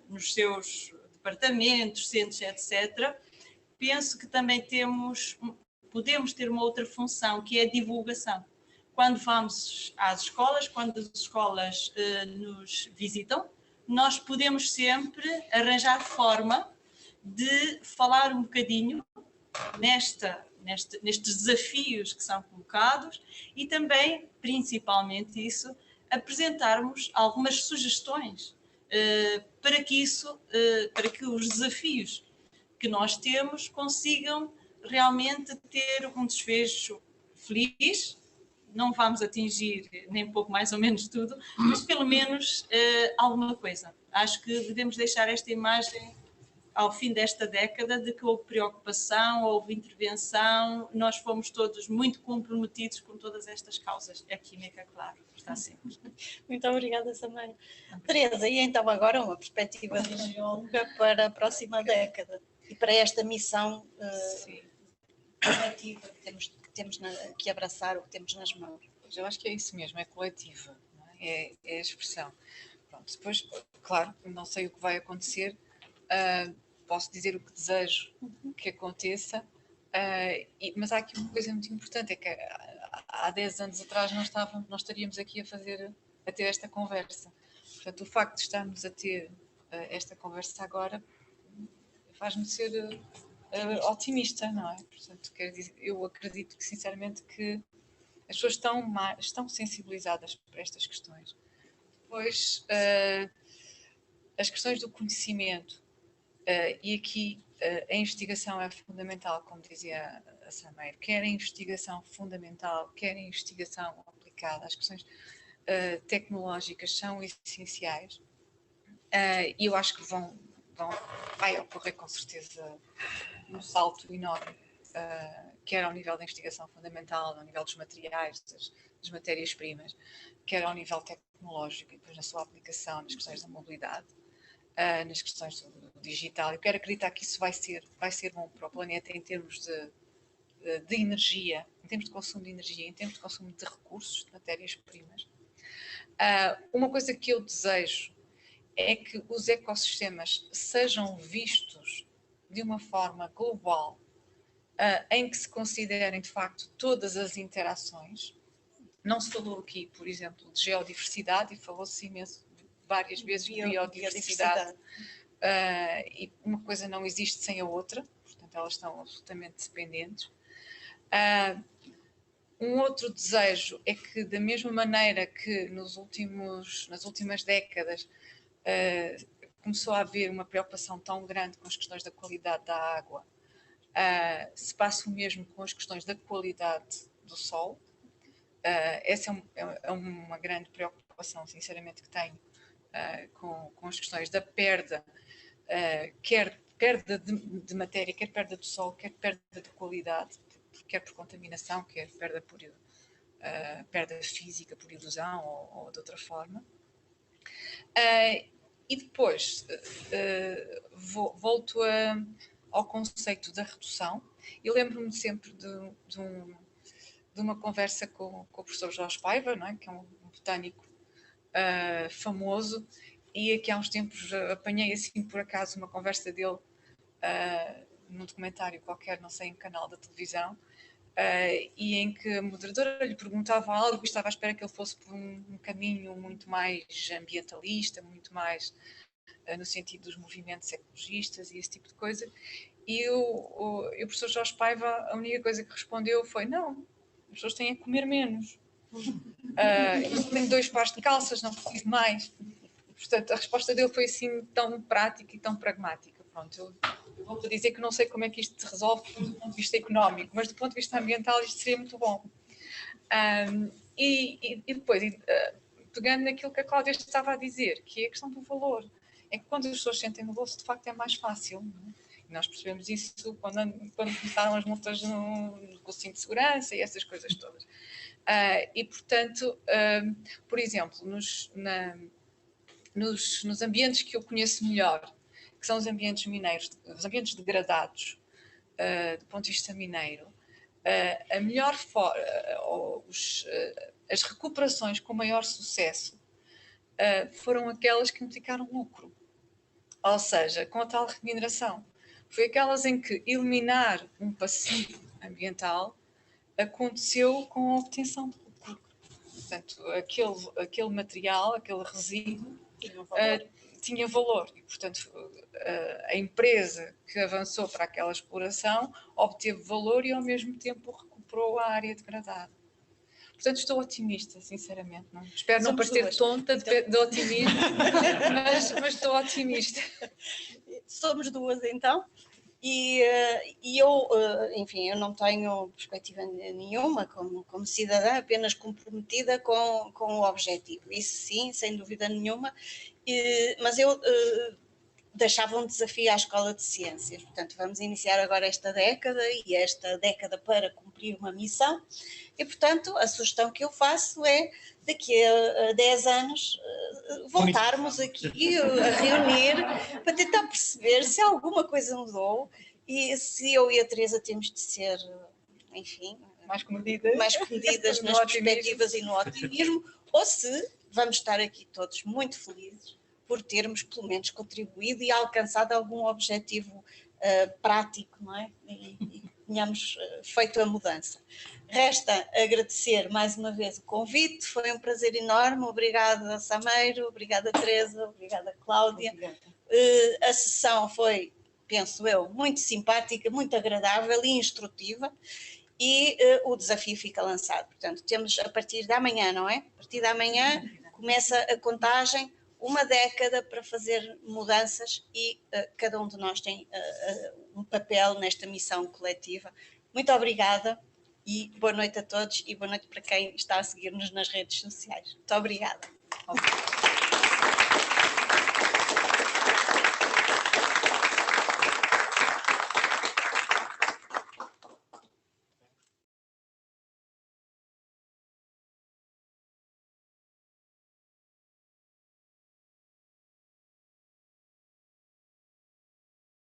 nos seus departamentos, centros, etc. Penso que também podemos ter uma outra função, que é a divulgação. Quando vamos às escolas, quando as escolas nos visitam, nós podemos sempre arranjar forma de falar um bocadinho nestes desafios que são colocados e também, principalmente isso, apresentarmos algumas sugestões para que os desafios que nós temos consigam realmente ter um desfecho feliz. Não vamos atingir nem pouco mais ou menos tudo, mas pelo menos alguma coisa. Acho que devemos deixar esta imagem ao fim desta década de que houve preocupação, houve intervenção, nós fomos todos muito comprometidos com todas estas causas. A química, claro, está sempre. Muito obrigada, Samara. Teresa, e então agora uma perspectiva de geóloga para a próxima década e para esta missão coletiva que temos que abraçar, o que temos nas mãos. Eu acho que é isso mesmo, é coletiva, não é? É a expressão. Pronto, depois, claro, não sei o que vai acontecer, posso dizer o que desejo que aconteça, mas há aqui uma coisa muito importante, é que há 10 anos atrás nós estaríamos aqui a ter esta conversa. Portanto, o facto de estarmos a ter esta conversa agora faz-me ser otimista, não é? Portanto, quero dizer, eu acredito que, sinceramente, que as pessoas estão sensibilizadas para estas questões. Depois, as questões do conhecimento, e aqui a investigação é fundamental, como dizia a Sameiro, quer a investigação fundamental, quer a investigação aplicada, as questões tecnológicas são essenciais, e eu acho que vai ocorrer com certeza um salto enorme, quer ao nível da investigação fundamental, ao nível dos materiais, das matérias-primas, quer ao nível tecnológico e depois na sua aplicação, nas questões da mobilidade, nas questões do digital. Eu quero acreditar que isso vai ser bom para o planeta em termos de energia, em termos de consumo de energia, em termos de consumo de recursos, de matérias-primas. Uma coisa que eu desejo é que os ecossistemas sejam vistos de uma forma global, em que se considerem, de facto, todas as interações. Não se falou aqui, por exemplo, de geodiversidade, e falou-se imenso várias vezes de biodiversidade. E uma coisa não existe sem a outra, portanto elas estão absolutamente dependentes. Um outro desejo é que, da mesma maneira que nas últimas décadas começou a haver uma preocupação tão grande com as questões da qualidade da água, se passa o mesmo com as questões da qualidade do solo. Essa é uma grande preocupação, sinceramente, que tenho com as questões da perda, quer perda de matéria, quer perda do solo, quer perda de qualidade, quer por contaminação, quer perda física, por ilusão ou de outra forma. E depois volto ao conceito da redução. Eu lembro-me sempre de uma conversa com o professor Jorge Paiva, não é? Que é um botânico famoso, e aqui há uns tempos apanhei assim por acaso uma conversa dele num documentário qualquer, não sei, em canal da televisão, e em que a moderadora lhe perguntava algo e estava à espera que ele fosse por um caminho muito mais ambientalista, muito mais no sentido dos movimentos ecologistas e esse tipo de coisa. E o professor Jorge Paiva, a única coisa que respondeu foi: não, as pessoas têm a comer menos. Eu tenho 2 pares de calças, não preciso mais. Portanto, a resposta dele foi assim tão prática e tão pragmática. Pronto, eu vou-te dizer que não sei como é que isto se resolve do ponto de vista económico, mas do ponto de vista ambiental isto seria muito bom. E depois, pegando naquilo que a Cláudia estava a dizer, que é a questão do valor. É que quando as pessoas sentem no bolso, de facto é mais fácil. Não é? E nós percebemos isso quando começaram as multas no cinto de segurança e essas coisas todas. E, portanto, por exemplo, nos ambientes que eu conheço melhor, que são os ambientes mineiros, os ambientes degradados, do ponto de vista mineiro, a melhor forma, as recuperações com maior sucesso foram aquelas que implicaram lucro, ou seja, com a tal remuneração. Foi aquelas em que eliminar um passivo ambiental aconteceu com a obtenção de lucro. Portanto, aquele material, aquele resíduo tinha valor e, portanto, a empresa que avançou para aquela exploração obteve valor e, ao mesmo tempo, recuperou a área degradada. Portanto, estou otimista, sinceramente. Não? Espero não parecer tonta de otimismo, mas estou otimista. Somos duas, então. E eu, enfim, eu não tenho perspectiva nenhuma como cidadã, apenas comprometida com o objetivo. Isso sim, sem dúvida nenhuma. Mas eu deixava um desafio à Escola de Ciências. Portanto, vamos iniciar agora esta década, e esta década para cumprir uma missão. E, portanto, a sugestão que eu faço é, daqui a 10 anos, voltarmos aqui a reunir para tentar perceber se alguma coisa mudou e se eu e a Teresa temos de ser, enfim, mais comedidas nas perspectivas e no otimismo, ou se vamos estar aqui todos muito felizes por termos pelo menos contribuído e alcançado algum objetivo prático, não é? E tenhamos feito a mudança. Resta agradecer mais uma vez o convite, foi um prazer enorme. Obrigada, Sameiro, obrigada, Teresa, obrigada, Cláudia. A sessão foi, penso eu, muito simpática, muito agradável e instrutiva, e o desafio fica lançado. Portanto, temos a partir de amanhã, não é? A partir de amanhã começa a contagem, uma década para fazer mudanças, e cada um de nós tem um papel nesta missão coletiva. Muito obrigada e boa noite a todos, e boa noite para quem está a seguir-nos nas redes sociais. Muito obrigada.